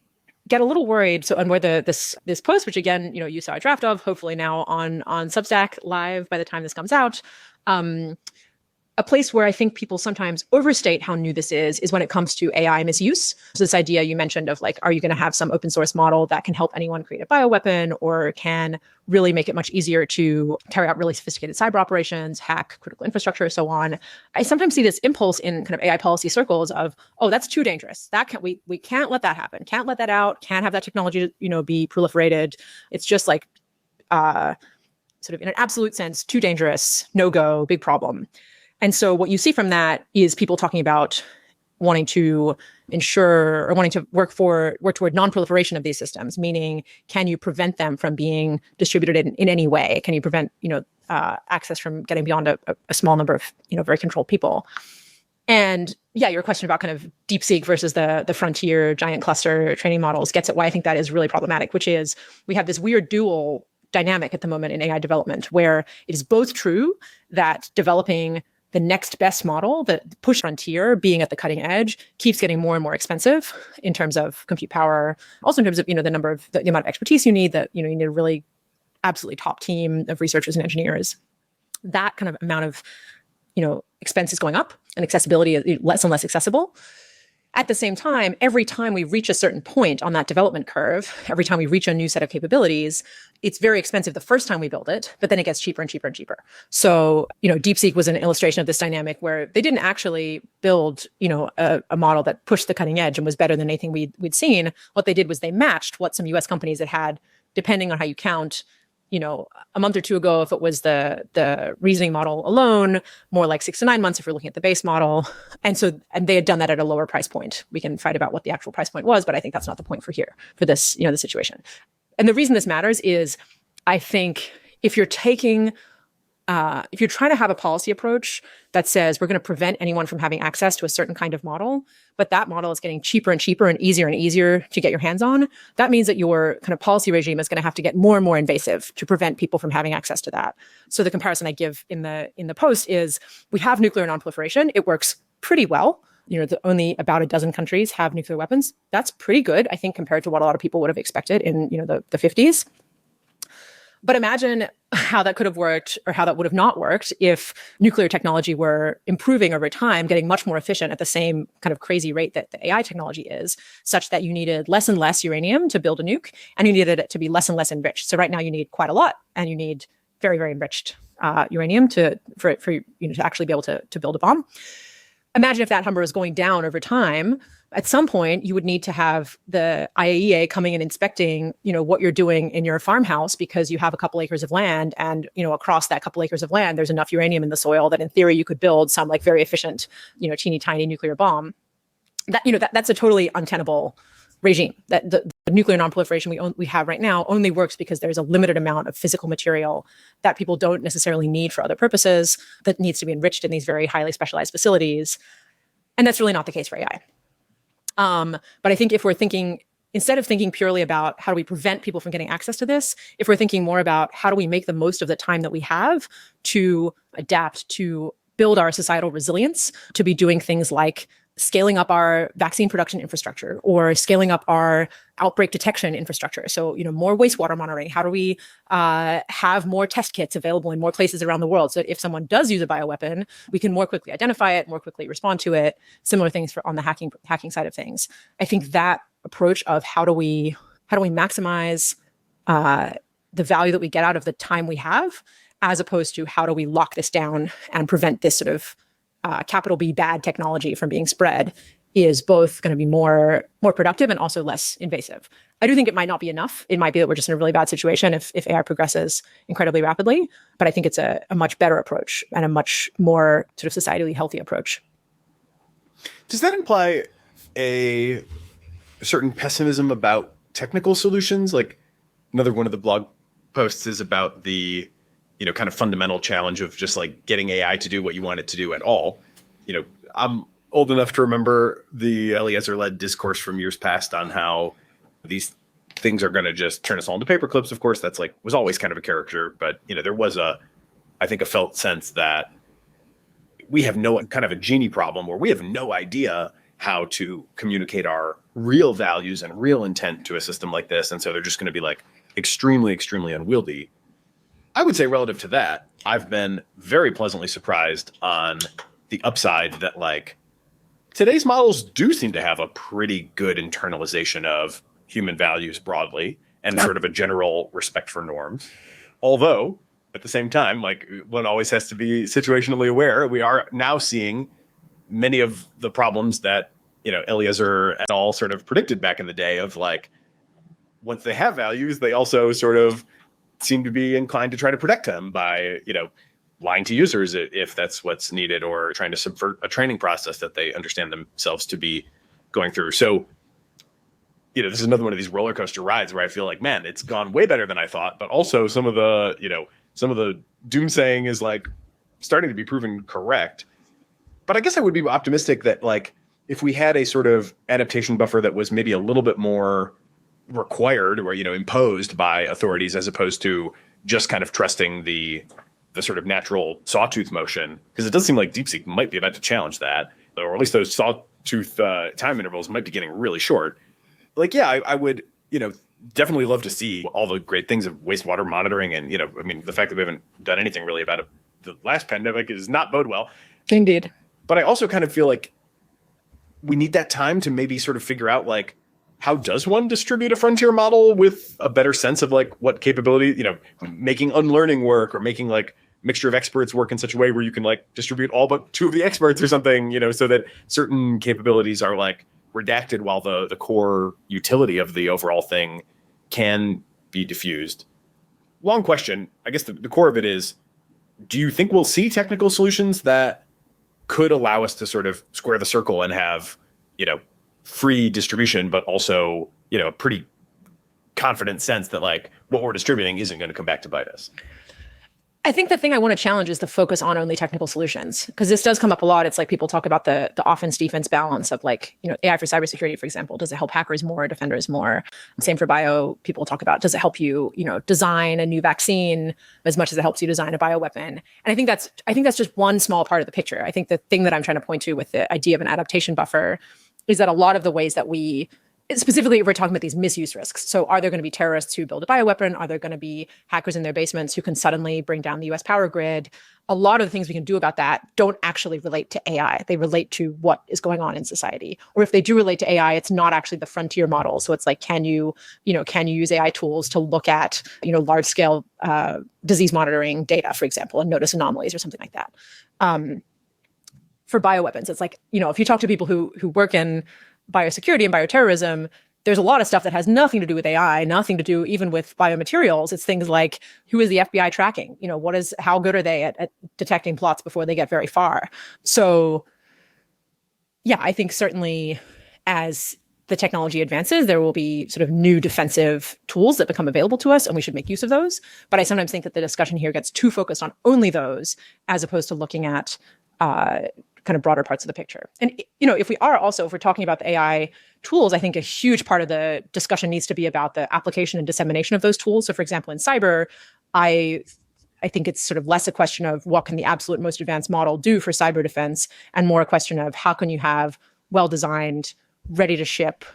get a little worried. So, and where this post, which again, you saw a draft of, hopefully now on Substack live by the time this comes out, a place where I think people sometimes overstate how new this is when it comes to AI misuse. So this idea you mentioned of like, are you going to have some open source model that can help anyone create a bioweapon or can really make it much easier to carry out really sophisticated cyber operations, hack critical infrastructure, so on. I sometimes see this impulse in kind of AI policy circles of, oh, that's too dangerous. We can't let that happen. Can't let that out. Can't have that technology, be proliferated. It's just like, sort of in an absolute sense, too dangerous, no go, big problem. And so what you see from that is people talking about wanting to ensure or wanting to work toward non-proliferation of these systems, meaning can you prevent them from being distributed in any way? Can you prevent, access from getting beyond a small number of, very controlled people? And yeah, your question about kind of DeepSeek versus the frontier giant cluster training models gets at why I think that is really problematic, which is we have this weird dual dynamic at the moment in AI development where it is both true that developing the next best model, the push frontier, being at the cutting edge, keeps getting more and more expensive in terms of compute power, also in terms of the number of the amount of expertise you need. That you need a really absolutely top team of researchers and engineers. That kind of amount of expense is going up, and accessibility is less and less accessible. At the same time, every time we reach a certain point on that development curve, every time we reach a new set of capabilities, it's very expensive the first time we build it, but then it gets cheaper and cheaper and cheaper. So, DeepSeek was an illustration of this dynamic where they didn't actually build, a model that pushed the cutting edge and was better than anything we'd seen. What they did was they matched what some US companies had, depending on how you count, a month or two ago, if it was the reasoning model alone, more like 6 to 9 months if you're looking at the base model. And they had done that at a lower price point. We can fight about what the actual price point was, but I think that's not the point for this, the situation. And the reason this matters is I think if you're trying to have a policy approach that says we're going to prevent anyone from having access to a certain kind of model, but that model is getting cheaper and cheaper and easier to get your hands on, that means that your kind of policy regime is going to have to get more and more invasive to prevent people from having access to that. So the comparison I give in the post is we have nuclear nonproliferation. It works pretty well. Only about a dozen countries have nuclear weapons. That's pretty good, I think, compared to what a lot of people would have expected in the 50s. But imagine how that could have worked or how that would have not worked if nuclear technology were improving over time, getting much more efficient at the same kind of crazy rate that the AI technology is, such that you needed less and less uranium to build a nuke, and you needed it to be less and less enriched. So right now you need quite a lot, and you need very, very enriched uranium for to actually be able to build a bomb. Imagine if that number is going down over time. At some point, you would need to have the IAEA coming and inspecting, what you're doing in your farmhouse because you have a couple acres of land, and across that couple acres of land, there's enough uranium in the soil that, in theory, you could build some like very efficient, teeny tiny nuclear bomb. That's a totally untenable regime. That the nuclear nonproliferation we have right now only works because there's a limited amount of physical material that people don't necessarily need for other purposes that needs to be enriched in these very highly specialized facilities, and that's really not the case for AI. But I think if we're thinking, instead of thinking purely about how do we prevent people from getting access to this, if we're thinking more about how do we make the most of the time that we have to adapt, to build our societal resilience, to be doing things like scaling up our vaccine production infrastructure or scaling up our outbreak detection infrastructure. So, more wastewater monitoring. How do we have more test kits available in more places around the world so that if someone does use a bioweapon, we can more quickly identify it, more quickly respond to it. Similar things on the hacking side of things. I think that approach of how do we maximize the value that we get out of the time we have, as opposed to how do we lock this down and prevent this sort of capital B bad technology from being spread, is both going to be more productive and also less invasive. I do think it might not be enough. It might be that we're just in a really bad situation if AI progresses incredibly rapidly, but I think it's a much better approach and a much more sort of societally healthy approach. Does that imply a certain pessimism about technical solutions? Like another one of the blog posts is about the kind of fundamental challenge of just like getting AI to do what you want it to do at all. I'm old enough to remember the Eliezer-led discourse from years past on how these things are going to just turn us all into paper clips. Of course, that's was always kind of a caricature, but there was I think a felt sense that we have no kind of a genie problem where we have no idea how to communicate our real values and real intent to a system like this. And so they're just going to be like extremely, extremely unwieldy. I would say relative to that, I've been very pleasantly surprised on the upside that like today's models do seem to have a pretty good internalization of human values broadly and sort of a general respect for norms. Although at the same time, like one always has to be situationally aware. We are now seeing many of the problems that, Eliezer et al. Sort of predicted back in the day of like, once they have values, they also sort of seem to be inclined to try to protect them by, lying to users if that's what's needed, or trying to subvert a training process that they understand themselves to be going through. So, this is another one of these roller coaster rides where I feel like, man, it's gone way better than I thought. But also some of the doomsaying is like starting to be proven correct. But I guess I would be optimistic that like if we had a sort of adaptation buffer that was maybe a little bit more required or, imposed by authorities as opposed to just kind of trusting the sort of natural sawtooth motion, because it does seem like DeepSeek might be about to challenge that, or at least those sawtooth time intervals might be getting really short. Like, yeah, I would, definitely love to see all the great things of wastewater monitoring. And, the fact that we haven't done anything really about it the last pandemic is not bode well. Indeed. But I also kind of feel like we need that time to maybe sort of figure out, like, how does one distribute a frontier model with a better sense of, like, what capability, making unlearning work or making, like, mixture of experts work in such a way where you can, like, distribute all but two of the experts or something, so that certain capabilities are, like, redacted while the core utility of the overall thing can be diffused. Long question. I guess the core of it is, do you think we'll see technical solutions that could allow us to sort of square the circle and have, free distribution, but also, a pretty confident sense that like what we're distributing isn't going to come back to bite us? I think the thing I want to challenge is the focus on only technical solutions, because this does come up a lot. It's like people talk about the offense defense balance of like, AI for cybersecurity, for example. Does it help hackers more, defenders more? Same for bio. People talk about, does it help you, design a new vaccine as much as it helps you design a bioweapon? And I think that's just one small part of the picture. I think the thing that I'm trying to point to with the idea of an adaptation buffer is that a lot of the ways that we, specifically, if we're talking about these misuse risks. So are there going to be terrorists who build a bioweapon? Are there going to be hackers in their basements who can suddenly bring down the US power grid? A lot of the things we can do about that don't actually relate to AI. They relate to what is going on in society. Or if they do relate to AI, it's not actually the frontier model. So it's like, can you use AI tools to look at, large scale disease monitoring data, for example, and notice anomalies or something like that. For bioweapons, it's like, if you talk to people who work in biosecurity and bioterrorism, there's a lot of stuff that has nothing to do with AI, nothing to do even with biomaterials. It's things like, who is the FBI tracking? How good are they at detecting plots before they get very far? So yeah, I think certainly as the technology advances, there will be sort of new defensive tools that become available to us, and we should make use of those. But I sometimes think that the discussion here gets too focused on only those, as opposed to looking at kind of broader parts of the picture. And, if we're talking about the AI tools, I think a huge part of the discussion needs to be about the application and dissemination of those tools. So for example, in cyber, I think it's sort of less a question of what can the absolute most advanced model do for cyber defense, and more a question of how can you have well-designed, ready to ship,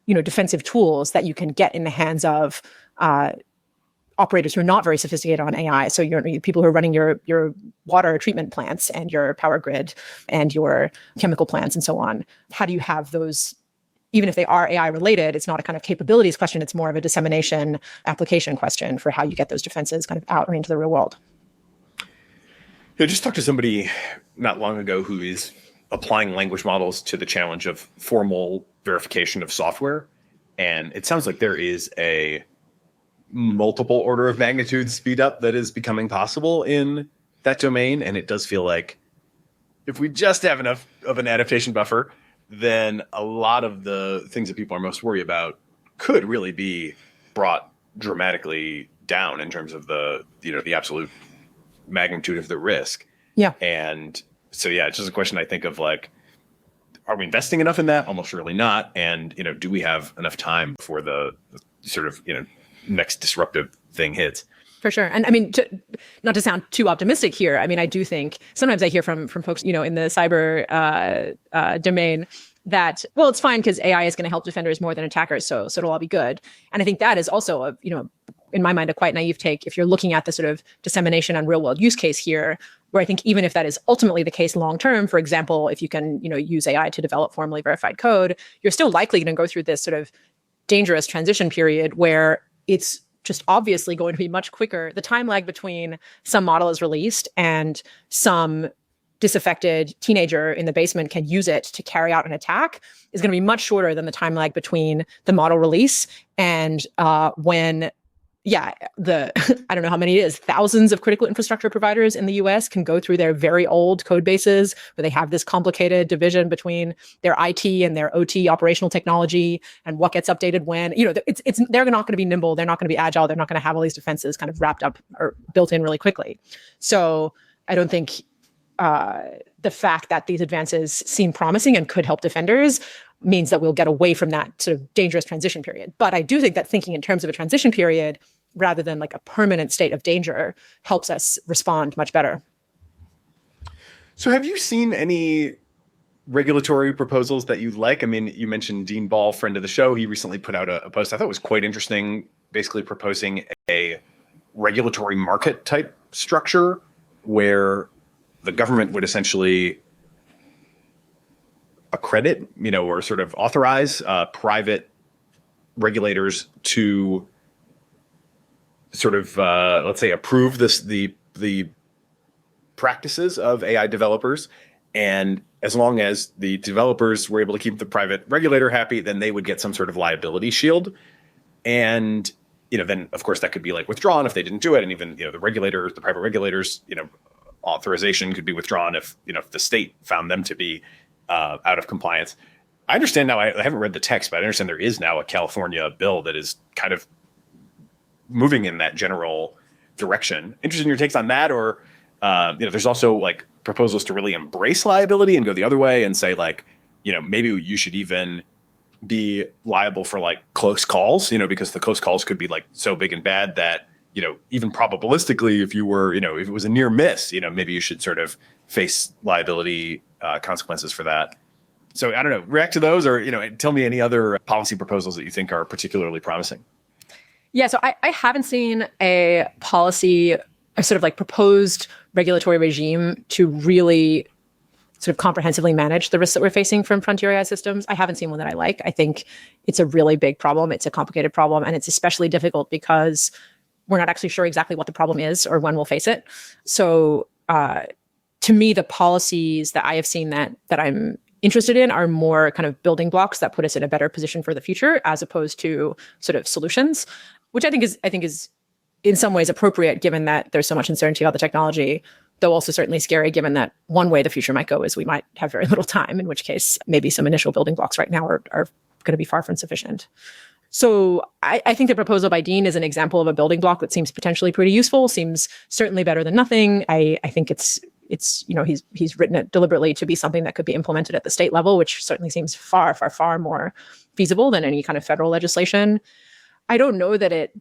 defensive tools that you can get in the hands of operators who are not very sophisticated on AI. So people who are running your water treatment plants and your power grid and your chemical plants and so on. How do you have those, even if they are AI related, it's not a kind of capabilities question, it's more of a dissemination application question for how you get those defenses kind of out or into the real world. I just talked to somebody not long ago who is applying language models to the challenge of formal verification of software. And it sounds like there is a multiple order of magnitude speed up that is becoming possible in that domain. And it does feel like if we just have enough of an adaptation buffer, then a lot of the things that people are most worried about could really be brought dramatically down in terms of the absolute magnitude of the risk. Yeah. And so, yeah, it's just a question I think of like, are we investing enough in that? Almost surely not. And, do we have enough time before the sort of, next disruptive thing hits? For sure. And I mean, not to sound too optimistic here, I mean, I do think sometimes I hear from folks, in the cyber domain that, well, it's fine because AI is going to help defenders more than attackers, so it'll all be good. And I think that is also in my mind, a quite naive take if you're looking at the sort of dissemination on real world use case here, where I think even if that is ultimately the case long term, for example, if you can, use AI to develop formally verified code, you're still likely going to go through this sort of dangerous transition period where it's just obviously going to be much quicker. The time lag between some model is released and some disaffected teenager in the basement can use it to carry out an attack is going to be much shorter than the time lag between the model release and when I don't know how many it is, thousands of critical infrastructure providers in the US can go through their very old code bases where they have this complicated division between their IT and their OT operational technology and what gets updated when. They're not going to be nimble, they're not going to be agile, they're not going to have all these defenses kind of wrapped up or built in really quickly. So I don't think the fact that these advances seem promising and could help defenders means that we'll get away from that sort of dangerous transition period. But I do think that thinking in terms of a transition period rather than like a permanent state of danger helps us respond much better. So have you seen any regulatory proposals that you like? I mean, you mentioned Dean Ball, friend of the show. He recently put out a post I thought was quite interesting, basically proposing a regulatory market type structure where the government would essentially accredit, or sort of authorize private regulators to sort of, let's say, approve the practices of AI developers. And as long as the developers were able to keep the private regulator happy, then they would get some sort of liability shield. And, then of course that could be like withdrawn if they didn't do it. And even, the private regulators, authorization could be withdrawn if the state found them to be out of compliance. I understand now, I haven't read the text, but I understand there is now a California bill that is kind of moving in that general direction. Interested in your takes on that? Or, there's also like proposals to really embrace liability and go the other way and say like, maybe you should even be liable for like close calls, because the close calls could be like so big and bad that, even probabilistically, if you were, if it was a near miss, maybe you should sort of face liability consequences for that. So I don't know, react to those or, tell me any other policy proposals that you think are particularly promising. Yeah, so I haven't seen a policy, a sort of like proposed regulatory regime to really sort of comprehensively manage the risks that we're facing from frontier AI systems. I haven't seen one that I like. I think it's a really big problem. It's a complicated problem, and it's especially difficult because we're not actually sure exactly what the problem is or when we'll face it. So to me, the policies that I have seen that I'm interested in are more kind of building blocks that put us in a better position for the future, as opposed to sort of solutions, which I think is in some ways appropriate given that there's so much uncertainty about the technology, though also certainly scary given that one way the future might go is we might have very little time, in which case maybe some initial building blocks right now are going to be far from sufficient. So I think the proposal by Dean is an example of a building block that seems potentially pretty useful, seems certainly better than nothing. I think it's he's written it deliberately to be something that could be implemented at the state level, which certainly seems far, far, far more feasible than any kind of federal legislation. I don't know that it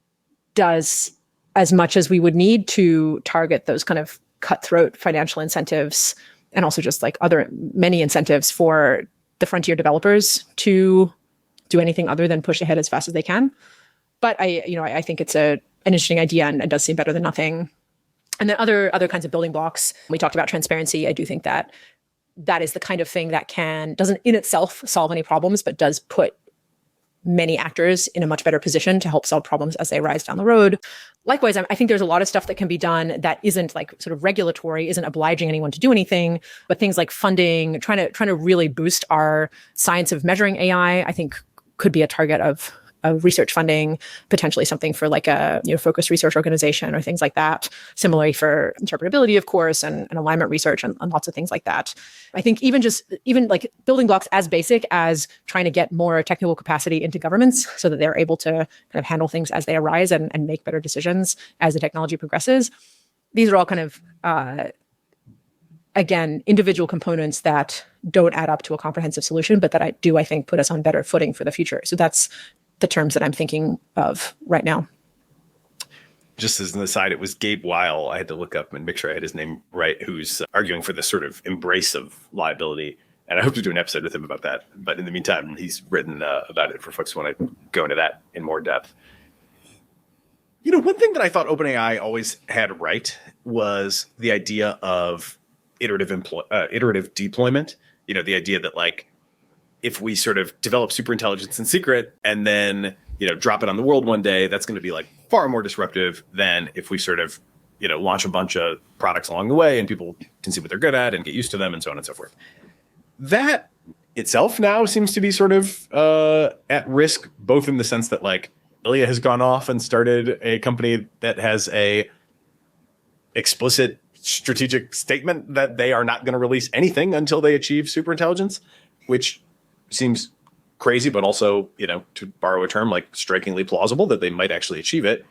does as much as we would need to target those kind of cutthroat financial incentives and also just like many incentives for the frontier developers to do anything other than push ahead as fast as they can. But I think it's an interesting idea and it does seem better than nothing. And then other kinds of building blocks. We talked about transparency. I do think that is the kind of thing that doesn't in itself solve any problems, but does put many actors in a much better position to help solve problems as they arise down the road. Likewise, I think there's a lot of stuff that can be done that isn't like sort of regulatory, isn't obliging anyone to do anything, but things like funding, trying to really boost our science of measuring AI, I think could be a target of research funding, potentially something for like a focused research organization or things like that. Similarly for interpretability, of course, and alignment research and lots of things like that. I think even like building blocks as basic as trying to get more technical capacity into governments so that they're able to kind of handle things as they arise and make better decisions as the technology progresses. These are all kind of, again, individual components that don't add up to a comprehensive solution, but that I think put us on better footing for the future. So that's the terms that I'm thinking of right now. just as an aside, it was Gabe Weil. I had to look up and make sure I had his name right, who's arguing for this sort of embrace of liability. And I hope to do an episode with him about that. But in the meantime, he's written about it for folks who want to go into that in more depth. You know, one thing that I thought OpenAI always had right was the idea of iterative deployment. You know, the idea that like if we sort of develop superintelligence in secret and then, you know, drop it on the world one day, that's going to be like far more disruptive than if we sort of, you know, launch a bunch of products along the way and people can see what they're good at and get used to them and so on and so forth. That itself now seems to be sort of at risk, both in the sense that like Ilya has gone off and started a company that has a explicit strategic statement that they are not going to release anything until they achieve superintelligence, which seems crazy, but also, you know, to borrow a term, like strikingly plausible that they might actually achieve it.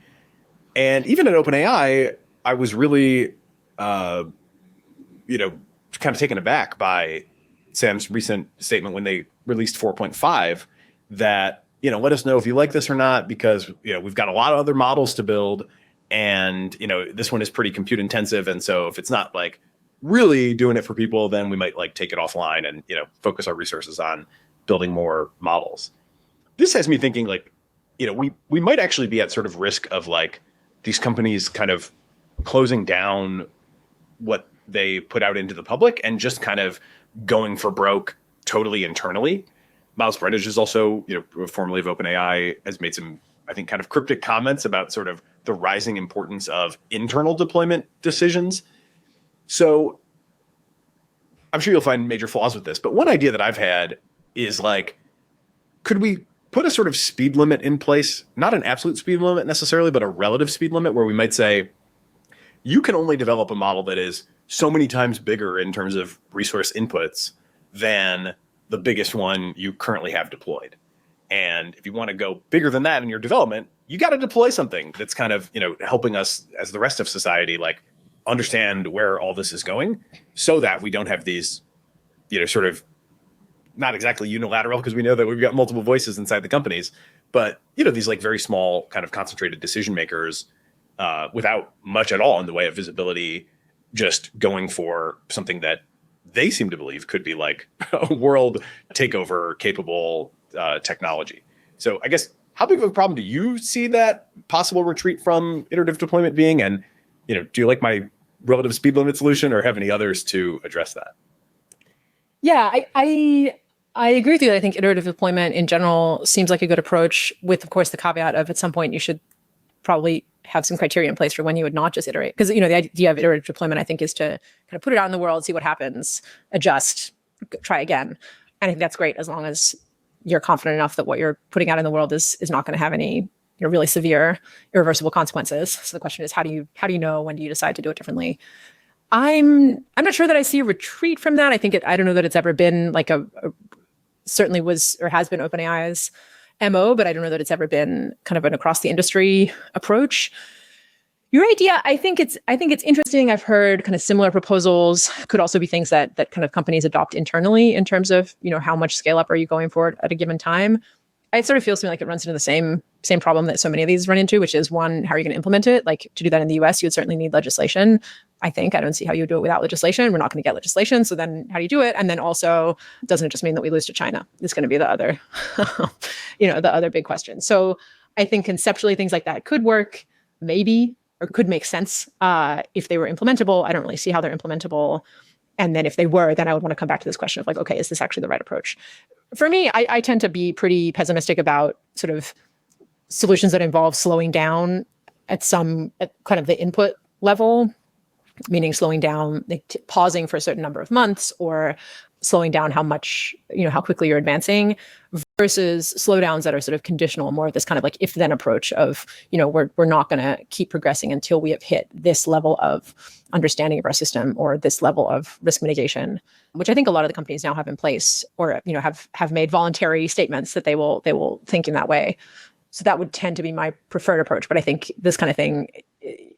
And even at OpenAI, I was really, you know, kind of taken aback by Sam's recent statement when they released 4.5 that, you know, let us know if you like this or not, because, you know, we've got a lot of other models to build and, you know, this one is pretty compute intensive. And so if it's not like really doing it for people, then we might like take it offline and, you know, focus our resources on building more models. This has me thinking like, you know, we might actually be at sort of risk of like these companies kind of closing down what they put out into the public and just kind of going for broke totally internally. Miles Brennan is also, you know, formerly of OpenAI, has made some, I think, kind of cryptic comments about sort of the rising importance of internal deployment decisions. So I'm sure you'll find major flaws with this, but one idea that I've had is like, could we put a sort of speed limit in place? Not an absolute speed limit necessarily, but a relative speed limit where we might say, you can only develop a model that is so many times bigger in terms of resource inputs than the biggest one you currently have deployed. And if you want to go bigger than that in your development, you got to deploy something that's kind of, you know, helping us as the rest of society, like understand where all this is going so that we don't have these, you know, sort of not exactly unilateral, because we know that we've got multiple voices inside the companies, but, you know, these like very small kind of concentrated decision makers without much at all in the way of visibility, just going for something that they seem to believe could be like a world takeover capable technology. So I guess, how big of a problem do you see that possible retreat from iterative deployment being? And, you know, do you like my relative speed limit solution or have any others to address that? Yeah, I agree with you. I think iterative deployment in general seems like a good approach, with, of course, the caveat of at some point you should probably have some criteria in place for when you would not just iterate. Because, you know, the idea of iterative deployment, I think, is to kind of put it out in the world, see what happens, adjust, try again. And I think that's great as long as you're confident enough that what you're putting out in the world is not going to have any, you know, really severe, irreversible consequences. So the question is, how do you know, when do you decide to do it differently? I'm not sure that I see a retreat from that. I think I don't know that it's ever been like certainly was or has been OpenAI's MO, but I don't know that it's ever been kind of an across the industry approach. Your idea, I think it's interesting. I've heard kind of similar proposals. Could also be things that kind of companies adopt internally in terms of, you know, how much scale up are you going for at a given time. It sort of feels to me like it runs into the same problem that so many of these run into, which is, one, how are you going to implement it? Like, to do that in the US, you would certainly need legislation. I don't see how you would do it without legislation. We're not going to get legislation. So then how do you do it? And then also, doesn't it just mean that we lose to China? It's going to be the other, you know, the other big question. So I think conceptually things like that could work, maybe, or could make sense if they were implementable. I don't really see how they're implementable. And then if they were, then I would want to come back to this question of like, okay, is this actually the right approach? For me, I tend to be pretty pessimistic about sort of solutions that involve slowing down at kind of the input level, meaning slowing down, pausing for a certain number of months, or slowing down how much, you know, how quickly you're advancing, versus slowdowns that are sort of conditional, more of this kind of like if-then approach of, you know, we're not going to keep progressing until we have hit this level of understanding of our system or this level of risk mitigation, which I think a lot of the companies now have in place, or, you know, have made voluntary statements that they will think in that way. So that would tend to be my preferred approach. But I think this kind of thing,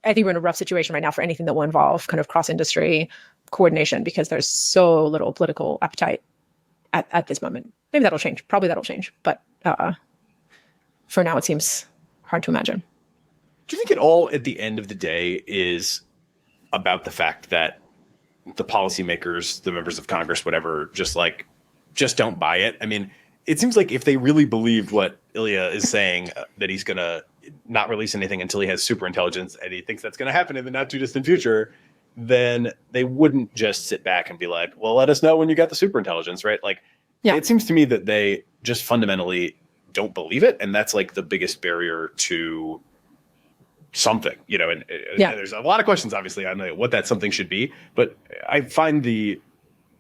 I think we're in a rough situation right now for anything that will involve kind of cross-industry coordination, because there's so little political appetite at this moment. Maybe that'll change. Probably that'll change. But for now, it seems hard to imagine. Do you think it all at the end of the day is about the fact that the policymakers, the members of Congress, whatever, just don't buy it? I mean, it seems like if they really believed what Ilya is saying, that he's going to not release anything until he has super intelligence, and he thinks that's going to happen in the not too distant future, then they wouldn't just sit back and be like, well, let us know when you got the super intelligence, right? Like, It seems to me that they just fundamentally don't believe it. And that's like the biggest barrier to something, and there's a lot of questions, obviously, on what that something should be. But I find the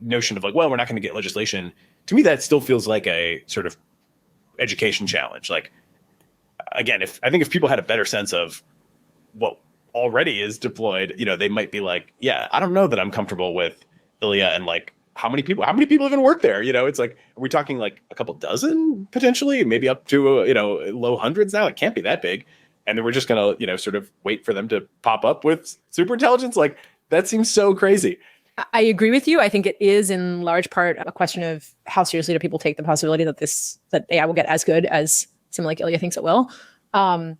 notion of we're not going to get legislation, to me, that still feels like a sort of education challenge. Like, again, if people had a better sense of what already is deployed, they might be like, yeah, I don't know that I'm comfortable with Ilya and how many people even work there? It's like, are we talking like a couple dozen potentially, maybe up to, low hundreds now? It can't be that big. And then we're just going to, sort of wait for them to pop up with super intelligence. Like, that seems so crazy. I agree with you. I think it is in large part a question of how seriously do people take the possibility that AI will get as good as someone like Ilya thinks it will. But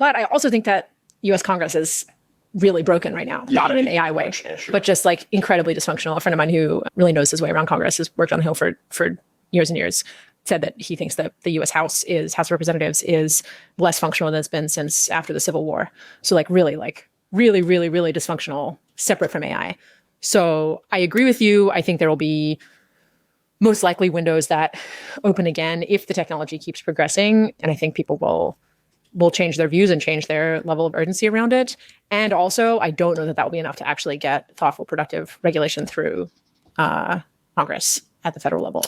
I also think that U.S. Congress is really broken right now, not in an AI way, but just incredibly dysfunctional. A friend of mine who really knows his way around Congress, has worked on the Hill for years and years, said that he thinks that the U.S. House of Representatives is less functional than it's been since after the Civil War. So really dysfunctional, separate from AI. So I agree with you. I think there will be most likely windows that open again if the technology keeps progressing. And I think people will change their views and change their level of urgency around it. And also, I don't know that will be enough to actually get thoughtful, productive regulation through Congress at the federal level.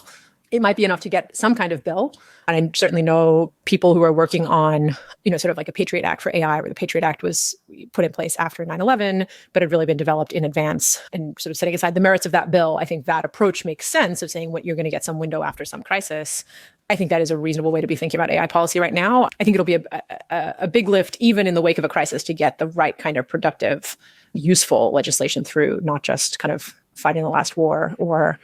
It might be enough to get some kind of bill. And I certainly know people who are working on, sort of like a Patriot Act for AI, where the Patriot Act was put in place after 9/11, but had really been developed in advance. And sort of setting aside the merits of that bill, I think that approach makes sense of saying what you're going to get some window after some crisis. I think that is a reasonable way to be thinking about AI policy right now. I think it'll be a big lift, even in the wake of a crisis, to get the right kind of productive, useful legislation through, not just kind of fighting the last war or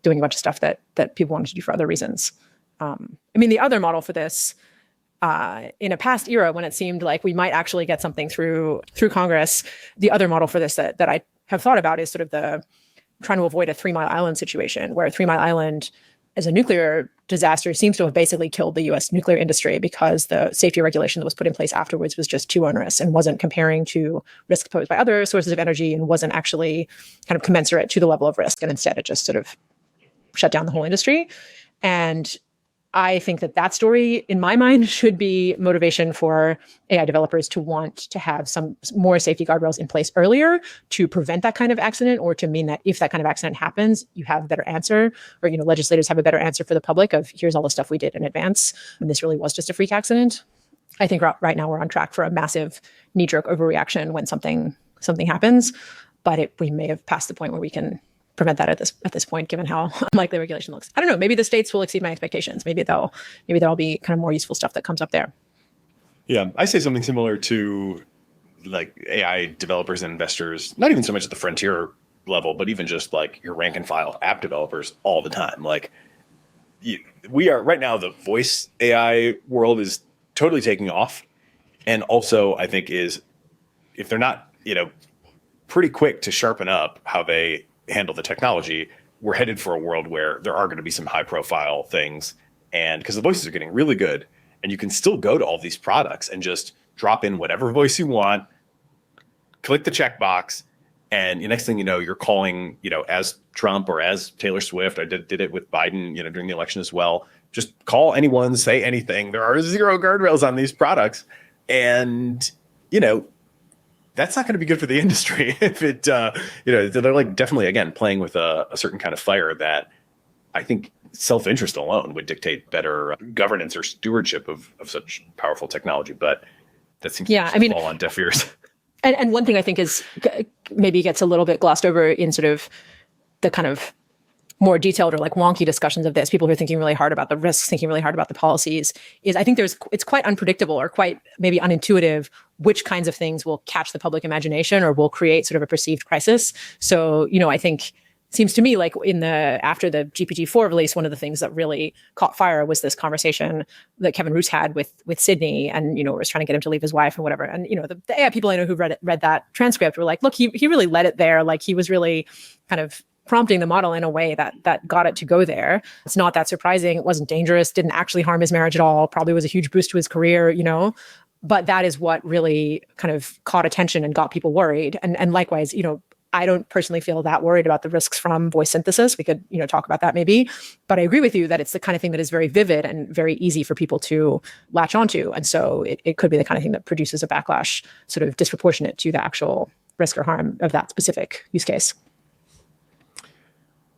doing a bunch of stuff that people wanted to do for other reasons. The other model for this, in a past era when it seemed like we might actually get something through Congress, the other model for this that I have thought about is sort of the trying to avoid a 3 Mile Island situation, where 3 Mile Island as a nuclear disaster seems to have basically killed the U.S. nuclear industry because the safety regulation that was put in place afterwards was just too onerous and wasn't comparing to risk posed by other sources of energy and wasn't actually kind of commensurate to the level of risk. And instead, it just sort of shut down the whole industry. And I think that story, in my mind, should be motivation for AI developers to want to have some more safety guardrails in place earlier to prevent that kind of accident, or to mean that if that kind of accident happens, you have a better answer, or legislators have a better answer for the public of here's all the stuff we did in advance, and this really was just a freak accident. I think right now we're on track for a massive knee-jerk overreaction when something happens, but we may have passed the point where we can prevent that at this point, given how unlikely regulation looks. I don't know. Maybe the states will exceed my expectations. Maybe there'll be kind of more useful stuff that comes up there. Yeah, I say something similar to AI developers and investors, not even so much at the frontier level, but even just your rank and file app developers all the time. We are right now, the voice AI world is totally taking off. And also, I think if they're not, pretty quick to sharpen up how they handle the technology, we're headed for a world where there are going to be some high profile things. And because the voices are getting really good, and you can still go to all these products and just drop in whatever voice you want, click the checkbox, and the next thing you know, you're calling, as Trump or as Taylor Swift. I did it with Biden, during the election as well. Just call anyone, say anything. There are zero guardrails on these products. And, that's not going to be good for the industry if it, they're definitely, again, playing with a certain kind of fire that I think self-interest alone would dictate better governance or stewardship of such powerful technology. But that seems to fall on deaf ears. And one thing I think is maybe gets a little bit glossed over in sort of the kind of more detailed or wonky discussions of this, people who are thinking really hard about the risks, thinking really hard about the policies, is I think it's quite unpredictable or quite maybe unintuitive which kinds of things will catch the public imagination or will create sort of a perceived crisis. So, I think seems to me like after the GPT-4 release, one of the things that really caught fire was this conversation that Kevin Roos had with Sydney, and was trying to get him to leave his wife and whatever. And the AI people I know who read that transcript were like, look, he really led it there. Like he was really kind of prompting the model in a way that got it to go there. It's not that surprising. It wasn't dangerous, didn't actually harm his marriage at all, probably was a huge boost to his career, But that is what really kind of caught attention and got people worried. And likewise, I don't personally feel that worried about the risks from voice synthesis. We could, talk about that maybe. But I agree with you that it's the kind of thing that is very vivid and very easy for people to latch onto. And so it could be the kind of thing that produces a backlash sort of disproportionate to the actual risk or harm of that specific use case.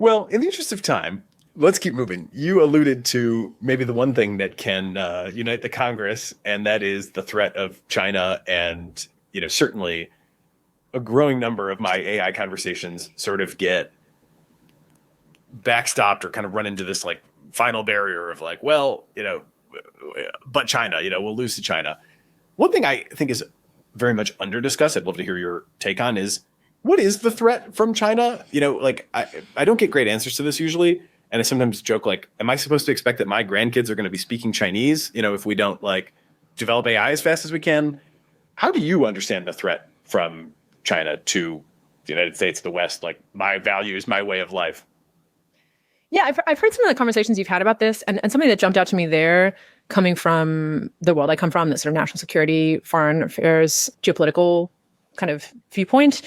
Well, in the interest of time, let's keep moving. You alluded to maybe the one thing that can unite the Congress, and that is the threat of China. And, certainly a growing number of my AI conversations sort of get backstopped or kind of run into this like final barrier of like, well, but China, we'll lose to China. One thing I think is very much under discussed, I'd love to hear your take on, is what is the threat from China? I don't get great answers to this usually. And I sometimes joke, like, am I supposed to expect that my grandkids are going to be speaking Chinese, if we don't like develop AI as fast as we can? How do you understand the threat from China to the United States, the West, like my values, my way of life? Yeah, I've heard some of the conversations you've had about this, and something that jumped out to me there, coming from the world I come from, the sort of national security, foreign affairs, geopolitical kind of viewpoint,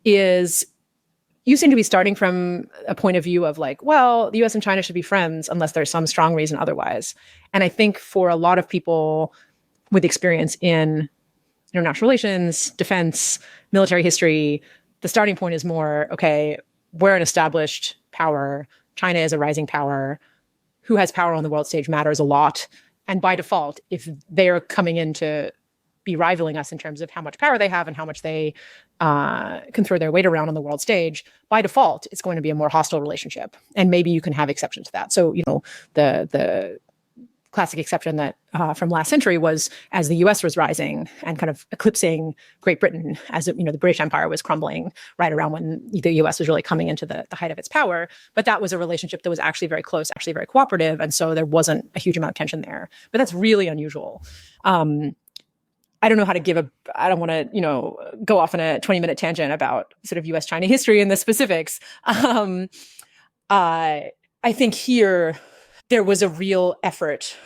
is you seem to be starting from a point of view of like, well, the US and China should be friends unless there's some strong reason otherwise. And I think for a lot of people with experience in international relations, defense, military history, the starting point is more, okay, we're an established power. China is a rising power. Who has power on the world stage matters a lot. And by default, if they're coming in to be rivaling us in terms of how much power they have and how much they can throw their weight around on the world stage, by default, it's going to be a more hostile relationship. And maybe you can have exceptions to that. So, the classic exception that from last century was as the US was rising and kind of eclipsing Great Britain, as the British Empire was crumbling right around when the US was really coming into the height of its power. But that was a relationship that was actually very close, actually very cooperative. And so there wasn't a huge amount of tension there. But that's really unusual. I don't know how to I don't want to, go off on a 20-minute tangent about sort of US-China history and the specifics. I think here there was a real effort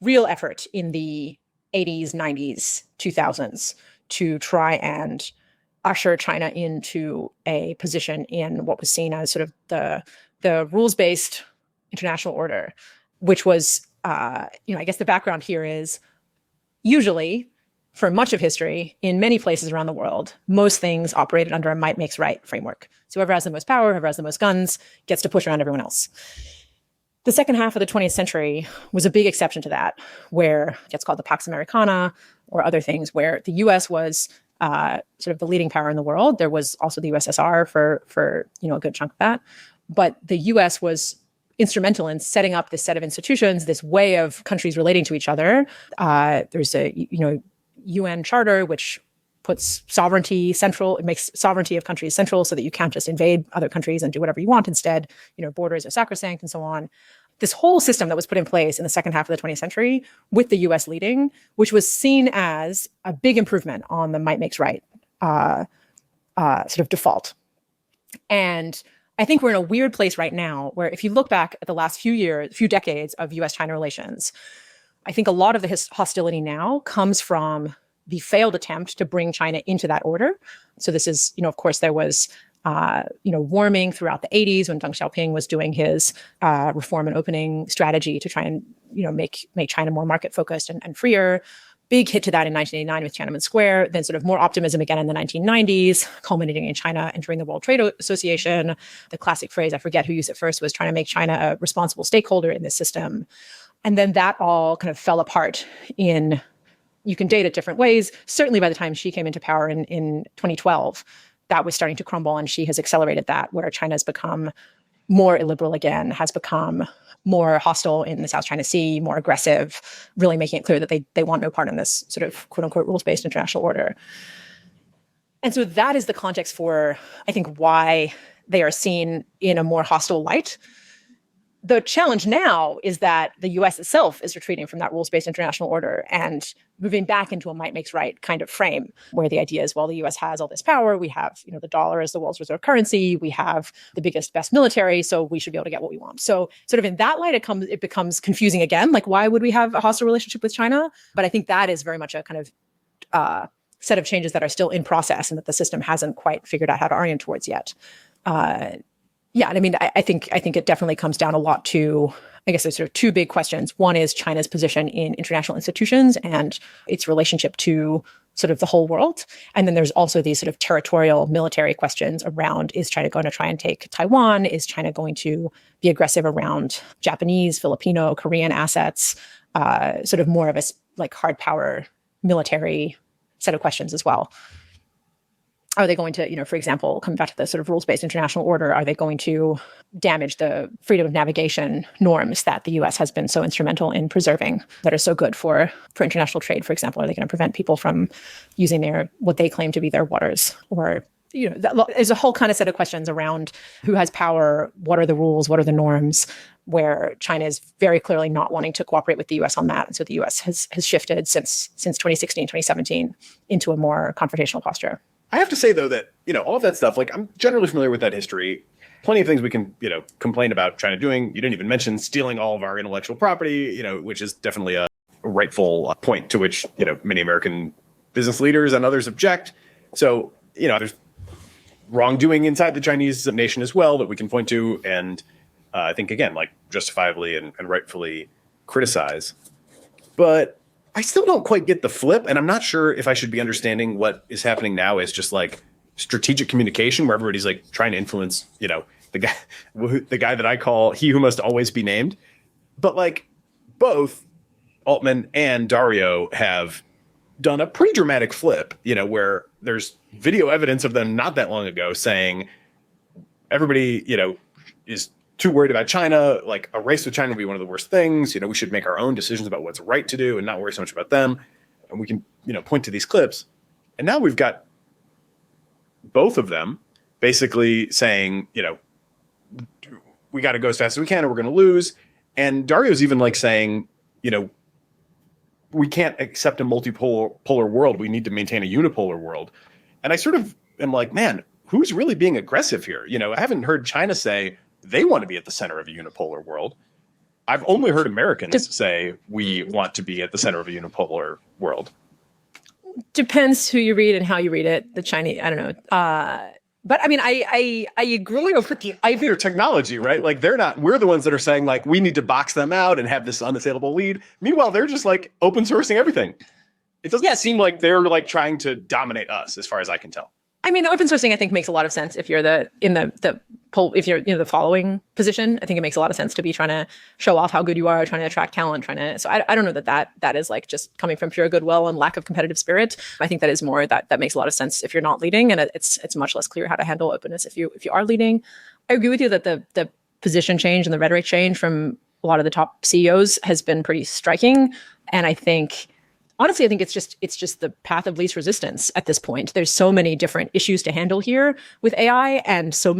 in the 80s, 90s, 2000s to try and usher China into a position in what was seen as sort of the rules-based international order, which was, I guess the background here is usually, for much of history, in many places around the world, most things operated under a might makes right framework. So whoever has the most power, whoever has the most guns, gets to push around everyone else. The second half of the 20th century was a big exception to that, where it gets called the Pax Americana or other things, where the US was sort of the leading power in the world. There was also the USSR for a good chunk of that. But the US was instrumental in setting up this set of institutions, this way of countries relating to each other. There's a UN charter, which puts sovereignty central. It makes sovereignty of countries central so that you can't just invade other countries and do whatever you want. Instead, borders are sacrosanct and so on. This whole system that was put in place in the second half of the 20th century with the US leading, which was seen as a big improvement on the might makes right sort of default. And I think we're in a weird place right now where if you look back at the last few decades of US-China relations, I think a lot of the hostility now comes from the failed attempt to bring China into that order. So this is, of course, there was, warming throughout the 80s when Deng Xiaoping was doing his reform and opening strategy to try and, make China more market focused and freer. Big hit to that in 1989 with Tiananmen Square, then sort of more optimism again in the 1990s, culminating in China entering the World Trade Association. The classic phrase, I forget who used it first, was trying to make China a responsible stakeholder in this system. And then that all kind of fell apart you can date it different ways. Certainly by the time she came into power in 2012, that was starting to crumble, and she has accelerated that, where China has become more illiberal again, has become more hostile in the South China Sea, more aggressive, really making it clear that they want no part in this sort of quote unquote rules-based international order. And so that is the context for, I think, why they are seen in a more hostile light. The challenge now is that the US itself is retreating from that rules-based international order and moving back into a might makes right kind of frame, where the idea is, well, the US has all this power. We have, the dollar as the world's reserve currency. We have the biggest, best military, so we should be able to get what we want. So sort of in that light, it becomes confusing again. Like, why would we have a hostile relationship with China? But I think that is very much a kind of set of changes that are still in process and that the system hasn't quite figured out how to orient towards yet. Yeah, and I mean, I think it definitely comes down a lot to, I guess there's sort of two big questions. One is China's position in international institutions and its relationship to sort of the whole world. And then there's also these sort of territorial military questions around, is China going to try and take Taiwan? Is China going to be aggressive around Japanese, Filipino, Korean assets? Sort of more of a like hard power military set of questions as well. Are they going to, for example, coming back to the sort of rules-based international order, are they going to damage the freedom of navigation norms that the US has been so instrumental in preserving, that are so good for international trade, for example? Are they going to prevent people from using what they claim to be their waters? Or, there's a whole kind of set of questions around who has power, what are the rules, what are the norms, where China is very clearly not wanting to cooperate with the US on that. And so the US has shifted since 2016, 2017 into a more confrontational posture. I have to say, though, that, all of that stuff, like, I'm generally familiar with that history. Plenty of things we can, complain about China doing. You didn't even mention stealing all of our intellectual property, which is definitely a rightful point to which, many American business leaders and others object. So, there's wrongdoing inside the Chinese nation as well that we can point to. And I think, again, like, justifiably and rightfully criticize. But I still don't quite get the flip, and I'm not sure if I should be understanding what is happening now as just like strategic communication, where everybody's like trying to influence, the guy that I call he who must always be named. But like both Altman and Dario have done a pretty dramatic flip, where there's video evidence of them not that long ago saying everybody, is too worried about China, like a race with China would be one of the worst things. We should make our own decisions about what's right to do and not worry so much about them. And we can, point to these clips. And now we've got both of them basically saying, we got to go as fast as we can or we're going to lose. And Dario's even like saying, we can't accept a multipolar world. We need to maintain a unipolar world. And I sort of am like, man, who's really being aggressive here? I haven't heard China say they want to be at the center of a unipolar world. I've only heard Americans say we want to be at the center of a unipolar world. Depends who you read and how you read it. The Chinese, I don't know. But I mean, I agree with the idea of technology, right? Like we're the ones that are saying like, we need to box them out and have this unassailable lead. Meanwhile, they're just like open sourcing everything. It doesn't seem like they're like trying to dominate us as far as I can tell. I mean, open sourcing, I think, makes a lot of sense if you're if you're the following position. I think it makes a lot of sense to be trying to show off how good you are, trying to attract talent, so I don't know that is like just coming from pure goodwill and lack of competitive spirit. I think that is more that makes a lot of sense if you're not leading, and it's much less clear how to handle openness if you are leading. I agree with you that the position change and the rhetoric change from a lot of the top CEOs has been pretty striking, and honestly, I think it's just the path of least resistance at this point. There's so many different issues to handle here with AI, and so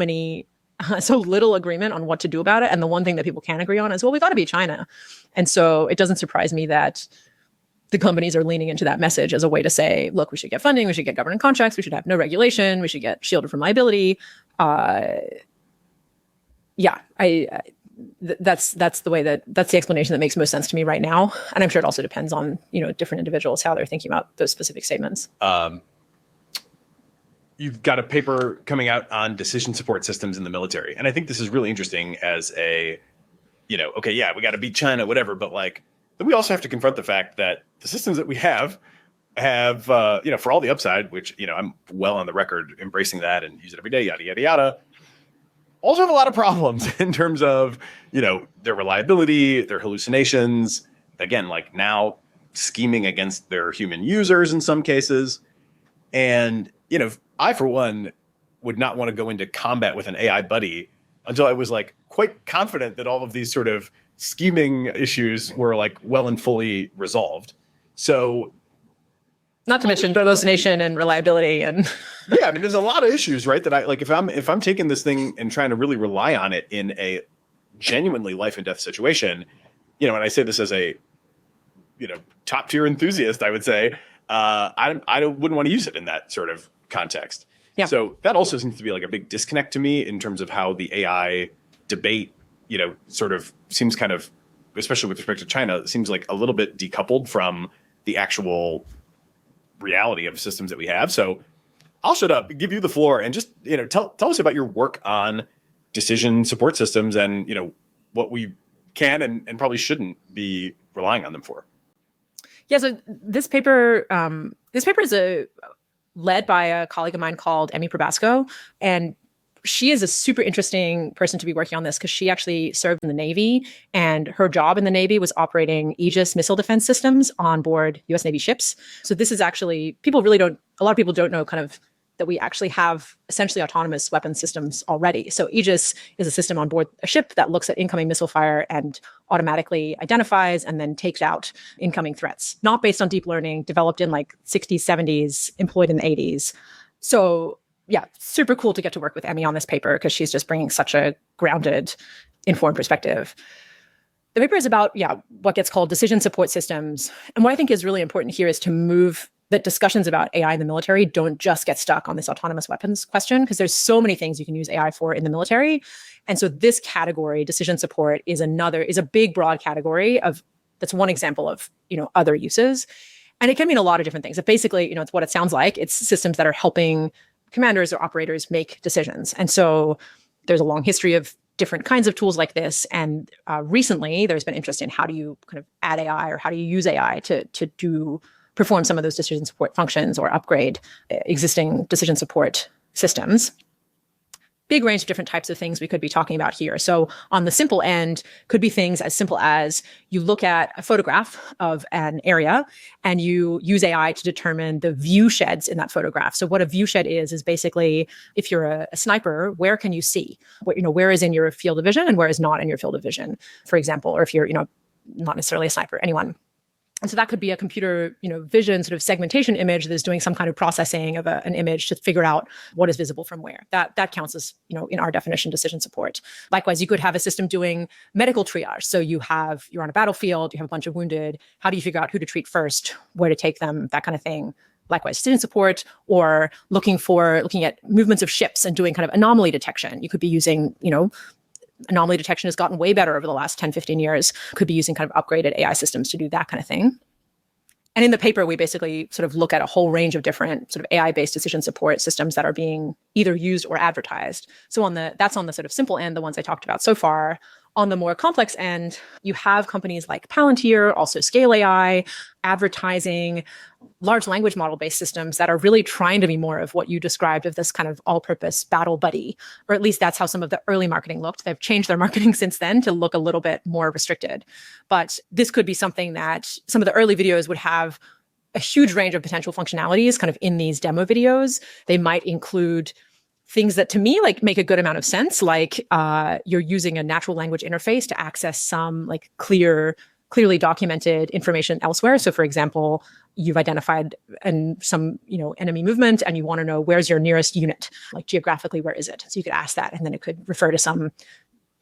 little agreement on what to do about it. And the one thing that people can agree on is, well, we got to be China. And so it doesn't surprise me that the companies are leaning into that message as a way to say, look, we should get funding, we should get government contracts, we should have no regulation, we should get shielded from liability. That's the explanation that makes most sense to me right now. And I'm sure it also depends on, different individuals, how they're thinking about those specific statements. You've got a paper coming out on decision support systems in the military. And I think this is really interesting as we got to beat China, whatever. But then we also have to confront the fact that the systems that we have, for all the upside, which, I'm well on the record embracing that and use it every day, yada, yada, yada. Also have a lot of problems in terms of, their reliability, their hallucinations, again, now scheming against their human users in some cases. And, I, for one, would not want to go into combat with an AI buddy until I was quite confident that all of these sort of scheming issues were well and fully resolved. So, not to mention hallucination and reliability and Yeah, I mean, there's a lot of issues, right? That I like. If I'm taking this thing and trying to really rely on it in a genuinely life and death situation, and I say this as a top tier enthusiast, I would say I wouldn't want to use it in that sort of context. Yeah. So that also seems to be like a big disconnect to me in terms of how the AI debate, sort of seems kind of, especially with respect to China, it seems like a little bit decoupled from the actual reality of systems that we have. So I'll shut up, give you the floor, and just tell us about your work on decision support systems and what we can and probably shouldn't be relying on them for. Yeah. So this paper is led by a colleague of mine called Emmy Probasco, and she is a super interesting person to be working on this because she actually served in the Navy, and her job in the Navy was operating Aegis missile defense systems on board U.S. Navy ships. So this is actually, a lot of people don't know kind of that we actually have essentially autonomous weapon systems already. So Aegis is a system on board a ship that looks at incoming missile fire and automatically identifies and then takes out incoming threats, not based on deep learning, developed in like 60s, 70s, employed in the 80s. So yeah, super cool to get to work with Emmy on this paper because she's just bringing such a grounded, informed perspective. The paper is about, what gets called decision support systems. And what I think is really important here is to move that discussions about AI in the military don't just get stuck on this autonomous weapons question, because there's so many things you can use AI for in the military. And so this category, decision support, is a big, broad category that's one example of, other uses. And it can mean a lot of different things. It basically, it's what it sounds like. It's systems that are helping commanders or operators make decisions. And so there's a long history of different kinds of tools like this. And recently there's been interest in how do you kind of add AI or how do you use AI to perform some of those decision support functions or upgrade existing decision support systems. Big range of different types of things we could be talking about here. So on the simple end could be things as simple as you look at a photograph of an area and you use AI to determine the view sheds in that photograph. So what a view shed is basically, if you're a sniper, where can you see? Where is in your field of vision and where is not in your field of vision, for example, or if you're, not necessarily a sniper, anyone. And so that could be a computer, vision sort of segmentation image that's doing some kind of processing of an image to figure out what is visible from where. That counts as, in our definition, decision support. Likewise, you could have a system doing medical triage. So you're on a battlefield, you have a bunch of wounded. How do you figure out who to treat first, where to take them, that kind of thing. Likewise, decision support, or looking at movements of ships and doing kind of anomaly detection. You could be using, anomaly detection has gotten way better over the last 10, 15 years. Could be using kind of upgraded AI systems to do that kind of thing. And in the paper, we basically sort of look at a whole range of different sort of AI-based decision support systems that are being either used or advertised. So that's on the sort of simple end, the ones I talked about so far. On the more complex end, you have companies like Palantir, also Scale AI, advertising large language model-based systems that are really trying to be more of what you described of this kind of all-purpose battle buddy, or at least that's how some of the early marketing looked. They've changed their marketing since then to look a little bit more restricted. But this could be something that some of the early videos would have a huge range of potential functionalities kind of in these demo videos. They might include things that to me like make a good amount of sense, like you're using a natural language interface to access some like clearly documented information elsewhere. So for example, you've identified some enemy movement and you want to know where's your nearest unit, like geographically, where is it? So you could ask that, and then it could refer to some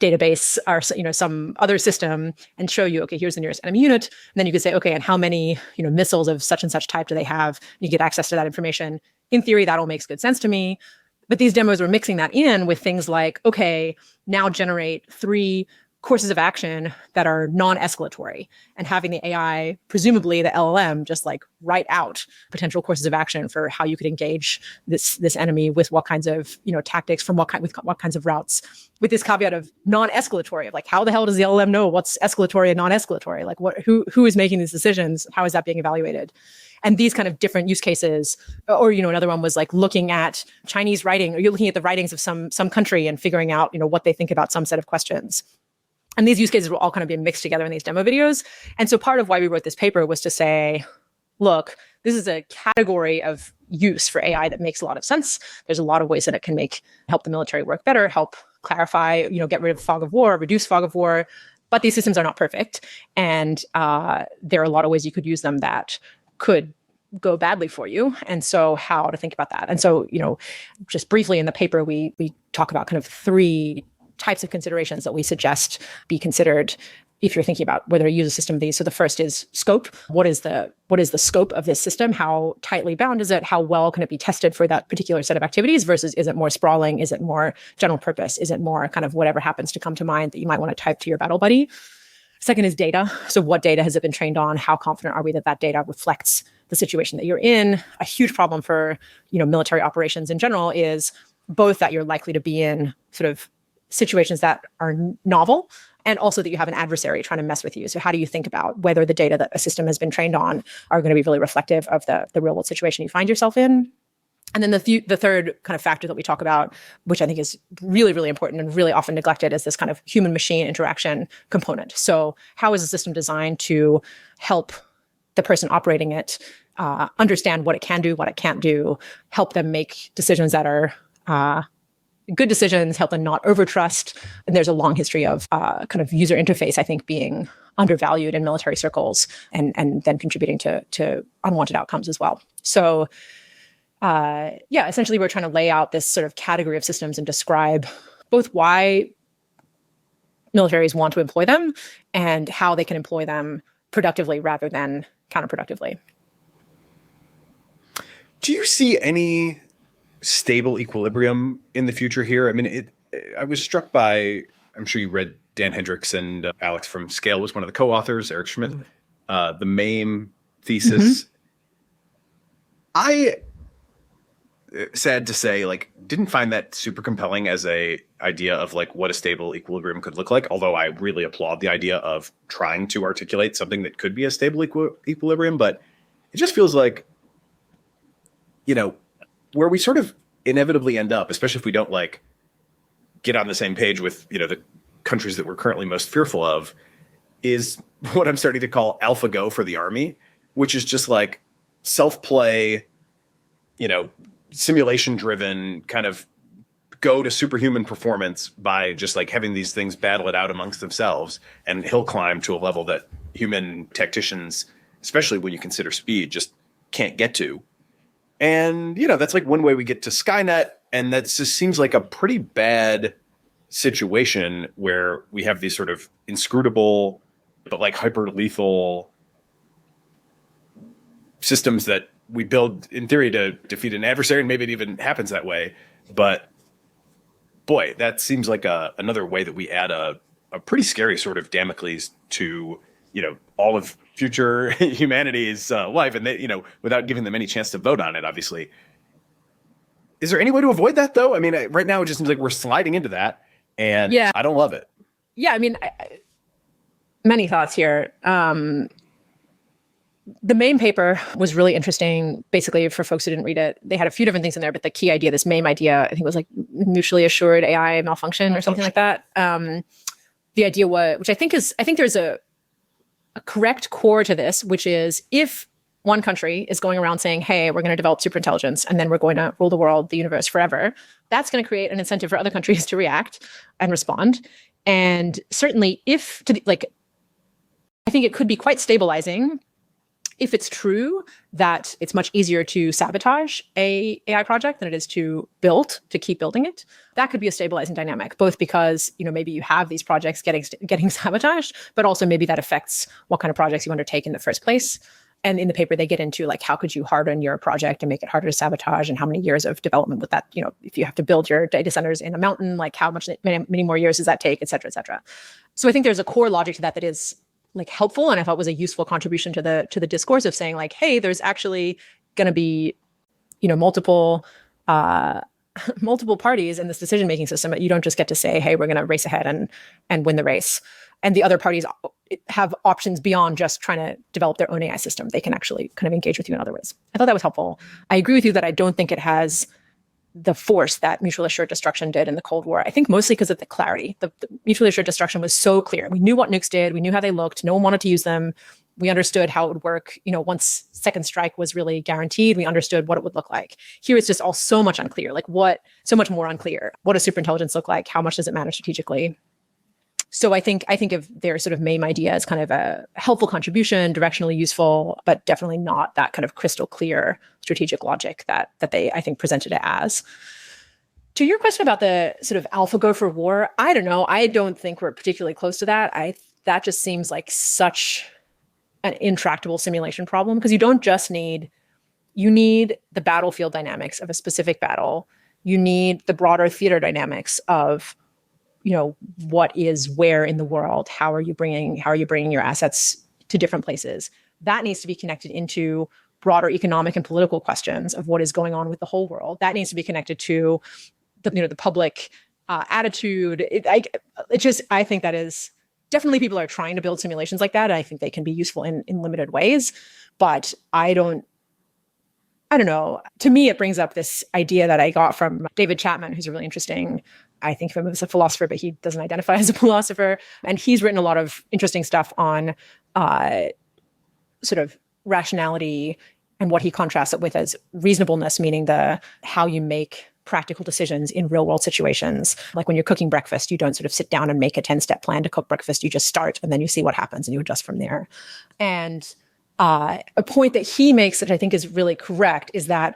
database or some other system and show you, okay, here's the nearest enemy unit. And then you could say, okay, and how many missiles of such and such type do they have? You get access to that information. In theory, that all makes good sense to me. But these demos were mixing that in with things like, okay, now generate 3 courses of action that are non-escalatory, and having the AI, presumably the LLM, just like write out potential courses of action for how you could engage this enemy with what kinds of tactics with what kinds of routes, with this caveat of non-escalatory, of like how the hell does the LLM know what's escalatory and non-escalatory? Like who is making these decisions? How is that being evaluated? And these kind of different use cases, or another one was like looking at Chinese writing, or you're looking at the writings of some country and figuring out what they think about some set of questions. And these use cases will all kind of be mixed together in these demo videos. And so part of why we wrote this paper was to say, look, this is a category of use for AI that makes a lot of sense. There's a lot of ways that it can help the military work better, help clarify, get rid of fog of war, reduce fog of war. But these systems are not perfect. And there are a lot of ways you could use them that could go badly for you. And so how to think about that. And so, just briefly in the paper, we talk about kind of 3 types of considerations that we suggest be considered if you're thinking about whether to use a system of these. So the first is scope. What is the scope of this system? How tightly bound is it? How well can it be tested for that particular set of activities versus is it more sprawling? Is it more general purpose? Is it more kind of whatever happens to come to mind that you might want to type to your battle buddy? Second is data. So what data has it been trained on? How confident are we that that data reflects the situation that you're in? A huge problem for, military operations in general is both that you're likely to be in sort of situations that are novel and also that you have an adversary trying to mess with you. So how do you think about whether the data that a system has been trained on are going to be really reflective of the real world situation you find yourself in? And then the third kind of factor that we talk about, which I think is really, really important and really often neglected, is this kind of human-machine interaction component. So how is the system designed to help the person operating it understand what it can do, what it can't do, help them make decisions that are good decisions, help them not overtrust. And there's a long history of kind of user interface, I think, being undervalued in military circles and then contributing to unwanted outcomes as well. So essentially we're trying to lay out this sort of category of systems and describe both why militaries want to employ them and how they can employ them productively rather than counterproductively. Do you see any stable equilibrium in the future here? I mean, I was struck by, I'm sure you read Dan Hendricks and Alex from Scale was one of the co-authors, Eric Schmidt, the MAME thesis. I, sad to say, didn't find that super compelling as a idea of what a stable equilibrium could look like, although I really applaud the idea of trying to articulate something that could be a stable equilibrium. But it just feels like, where we sort of inevitably end up, especially if we don't get on the same page with, the countries that we're currently most fearful of, is what I'm starting to call AlphaGo for the Army, which is just self-play, simulation-driven kind of go to superhuman performance by just having these things battle it out amongst themselves and hill climb to a level that human tacticians, especially when you consider speed, just can't get to. And, that's one way we get to Skynet. And that just seems like a pretty bad situation where we have these sort of inscrutable, but hyper lethal systems that we build in theory to defeat an adversary. And maybe it even happens that way. But boy, that seems like another way that we add a pretty scary sort of Damocles to, all of future humanity's life, and they, without giving them any chance to vote on it, obviously. Is there any way to avoid that, though? I mean, right now it just seems like we're sliding into that, and I don't love it. Yeah, I mean, many thoughts here. The MAME paper was really interesting, basically, for folks who didn't read it. They had a few different things in there, but the key idea, this MAME idea, I think it was mutually assured AI malfunction or something like that. The idea was, which I think there's a correct core to this, which is if one country is going around saying, hey, we're going to develop superintelligence and then we're going to rule the world, the universe forever, that's going to create an incentive for other countries to react and respond. And certainly I think it could be quite stabilizing if it's true that it's much easier to sabotage a AI project than it is to keep building it. That could be a stabilizing dynamic, both because, maybe you have these projects getting sabotaged, but also maybe that affects what kind of projects you undertake in the first place. And in the paper, they get into how could you harden your project and make it harder to sabotage, and how many years of development with that, if you have to build your data centers in a mountain, how many more years does that take, et cetera, et cetera. So I think there's a core logic to that is helpful, and I thought was a useful contribution to the discourse of saying hey, there's actually going to be multiple parties in this decision making system. You don't just get to say, hey, we're going to race ahead and win the race, and the other parties have options beyond just trying to develop their own AI system. They can actually kind of engage with you in other ways. I thought that was helpful. I agree with you that I don't think it has the force that mutually assured destruction did in the Cold War. I think mostly because of the clarity. The mutually assured destruction was so clear. We knew what nukes did. We knew how they looked. No one wanted to use them. We understood how it would work. Once second strike was really guaranteed, we understood what it would look like. Here it's just all so much unclear. So much more unclear. What does superintelligence look like? How much does it matter strategically? So I think of their sort of MAME idea as kind of a helpful contribution, directionally useful, but definitely not that kind of crystal clear strategic logic that they, I think, presented it as. To your question about the sort of AlphaGo for war, I don't know. I don't think we're particularly close to that. That just seems like such an intractable simulation problem, because you don't just need the battlefield dynamics of a specific battle. You need the broader theater dynamics of, what is where in the world? How are you bringing your assets to different places? That needs to be connected into broader economic and political questions of what is going on with the whole world. That needs to be connected to the public attitude. I think that is definitely, people are trying to build simulations like that. And I think they can be useful in limited ways, but I don't know. To me, it brings up this idea that I got from David Chapman, who's a really interesting, I think of him as a philosopher, but he doesn't identify as a philosopher. And he's written a lot of interesting stuff on sort of rationality and what he contrasts it with as reasonableness, meaning how you make practical decisions in real world situations. Like when you're cooking breakfast, you don't sort of sit down and make a 10-step plan to cook breakfast. You just start and then you see what happens and you adjust from there. And a point that he makes that I think is really correct is that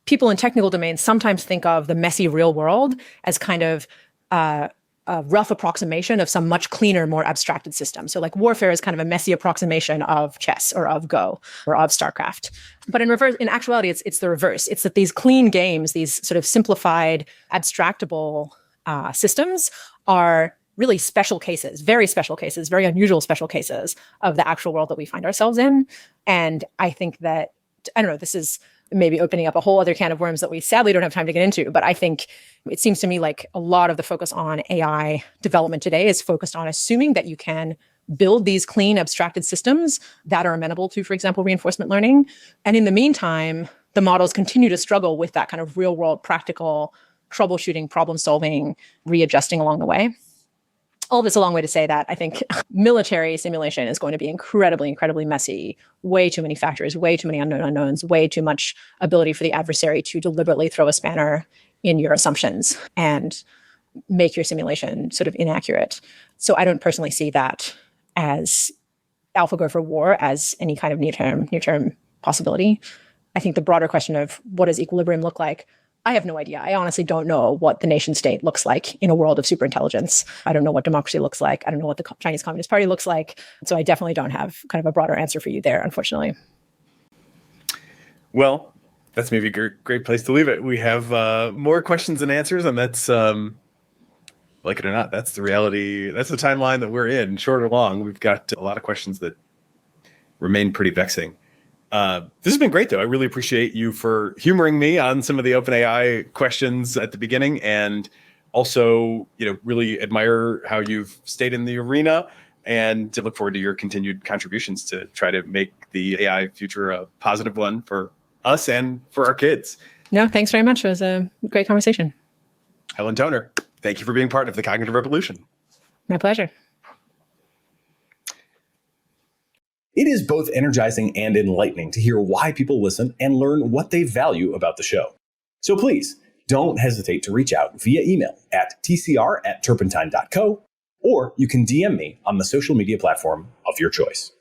people in technical domains sometimes think of the messy real world as kind of a rough approximation of some much cleaner, more abstracted system. So like warfare is kind of a messy approximation of chess or of Go or of StarCraft. But in actuality, it's the reverse. It's that these clean games, these sort of simplified, abstractable systems are really special cases, very unusual special cases of the actual world that we find ourselves in. And I think that, I don't know, this is maybe opening up a whole other can of worms that we sadly don't have time to get into. But I think it seems to me like a lot of the focus on AI development today is focused on assuming that you can build these clean, abstracted systems that are amenable to, for example, reinforcement learning. And in the meantime, the models continue to struggle with that kind of real world, practical troubleshooting, problem solving, readjusting along the way. All this a long way to say that I think military simulation is going to be incredibly, incredibly messy. Way too many factors, way too many unknown unknowns, way too much ability for the adversary to deliberately throw a spanner in your assumptions and make your simulation sort of inaccurate. So I don't personally see that as AlphaGo for war as any kind of near-term possibility. I think the broader question of what does equilibrium look like, I have no idea. I honestly don't know what the nation state looks like in a world of superintelligence. I don't know what democracy looks like. I don't know what the Chinese Communist Party looks like. So I definitely don't have kind of a broader answer for you there, unfortunately. Well, that's maybe a great place to leave it. We have more questions and answers, and that's, like it or not, that's the reality. That's the timeline that we're in, short or long. We've got a lot of questions that remain pretty vexing. This has been great, though. I really appreciate you for humoring me on some of the OpenAI questions at the beginning, and also, really admire how you've stayed in the arena, and look forward to your continued contributions to try to make the AI future a positive one for us and for our kids. No, thanks very much. It was a great conversation. Helen Toner, thank you for being part of the Cognitive Revolution. My pleasure. It is both energizing and enlightening to hear why people listen and learn what they value about the show. So please, don't hesitate to reach out via email at tcr@turpentine.co, or you can DM me on the social media platform of your choice.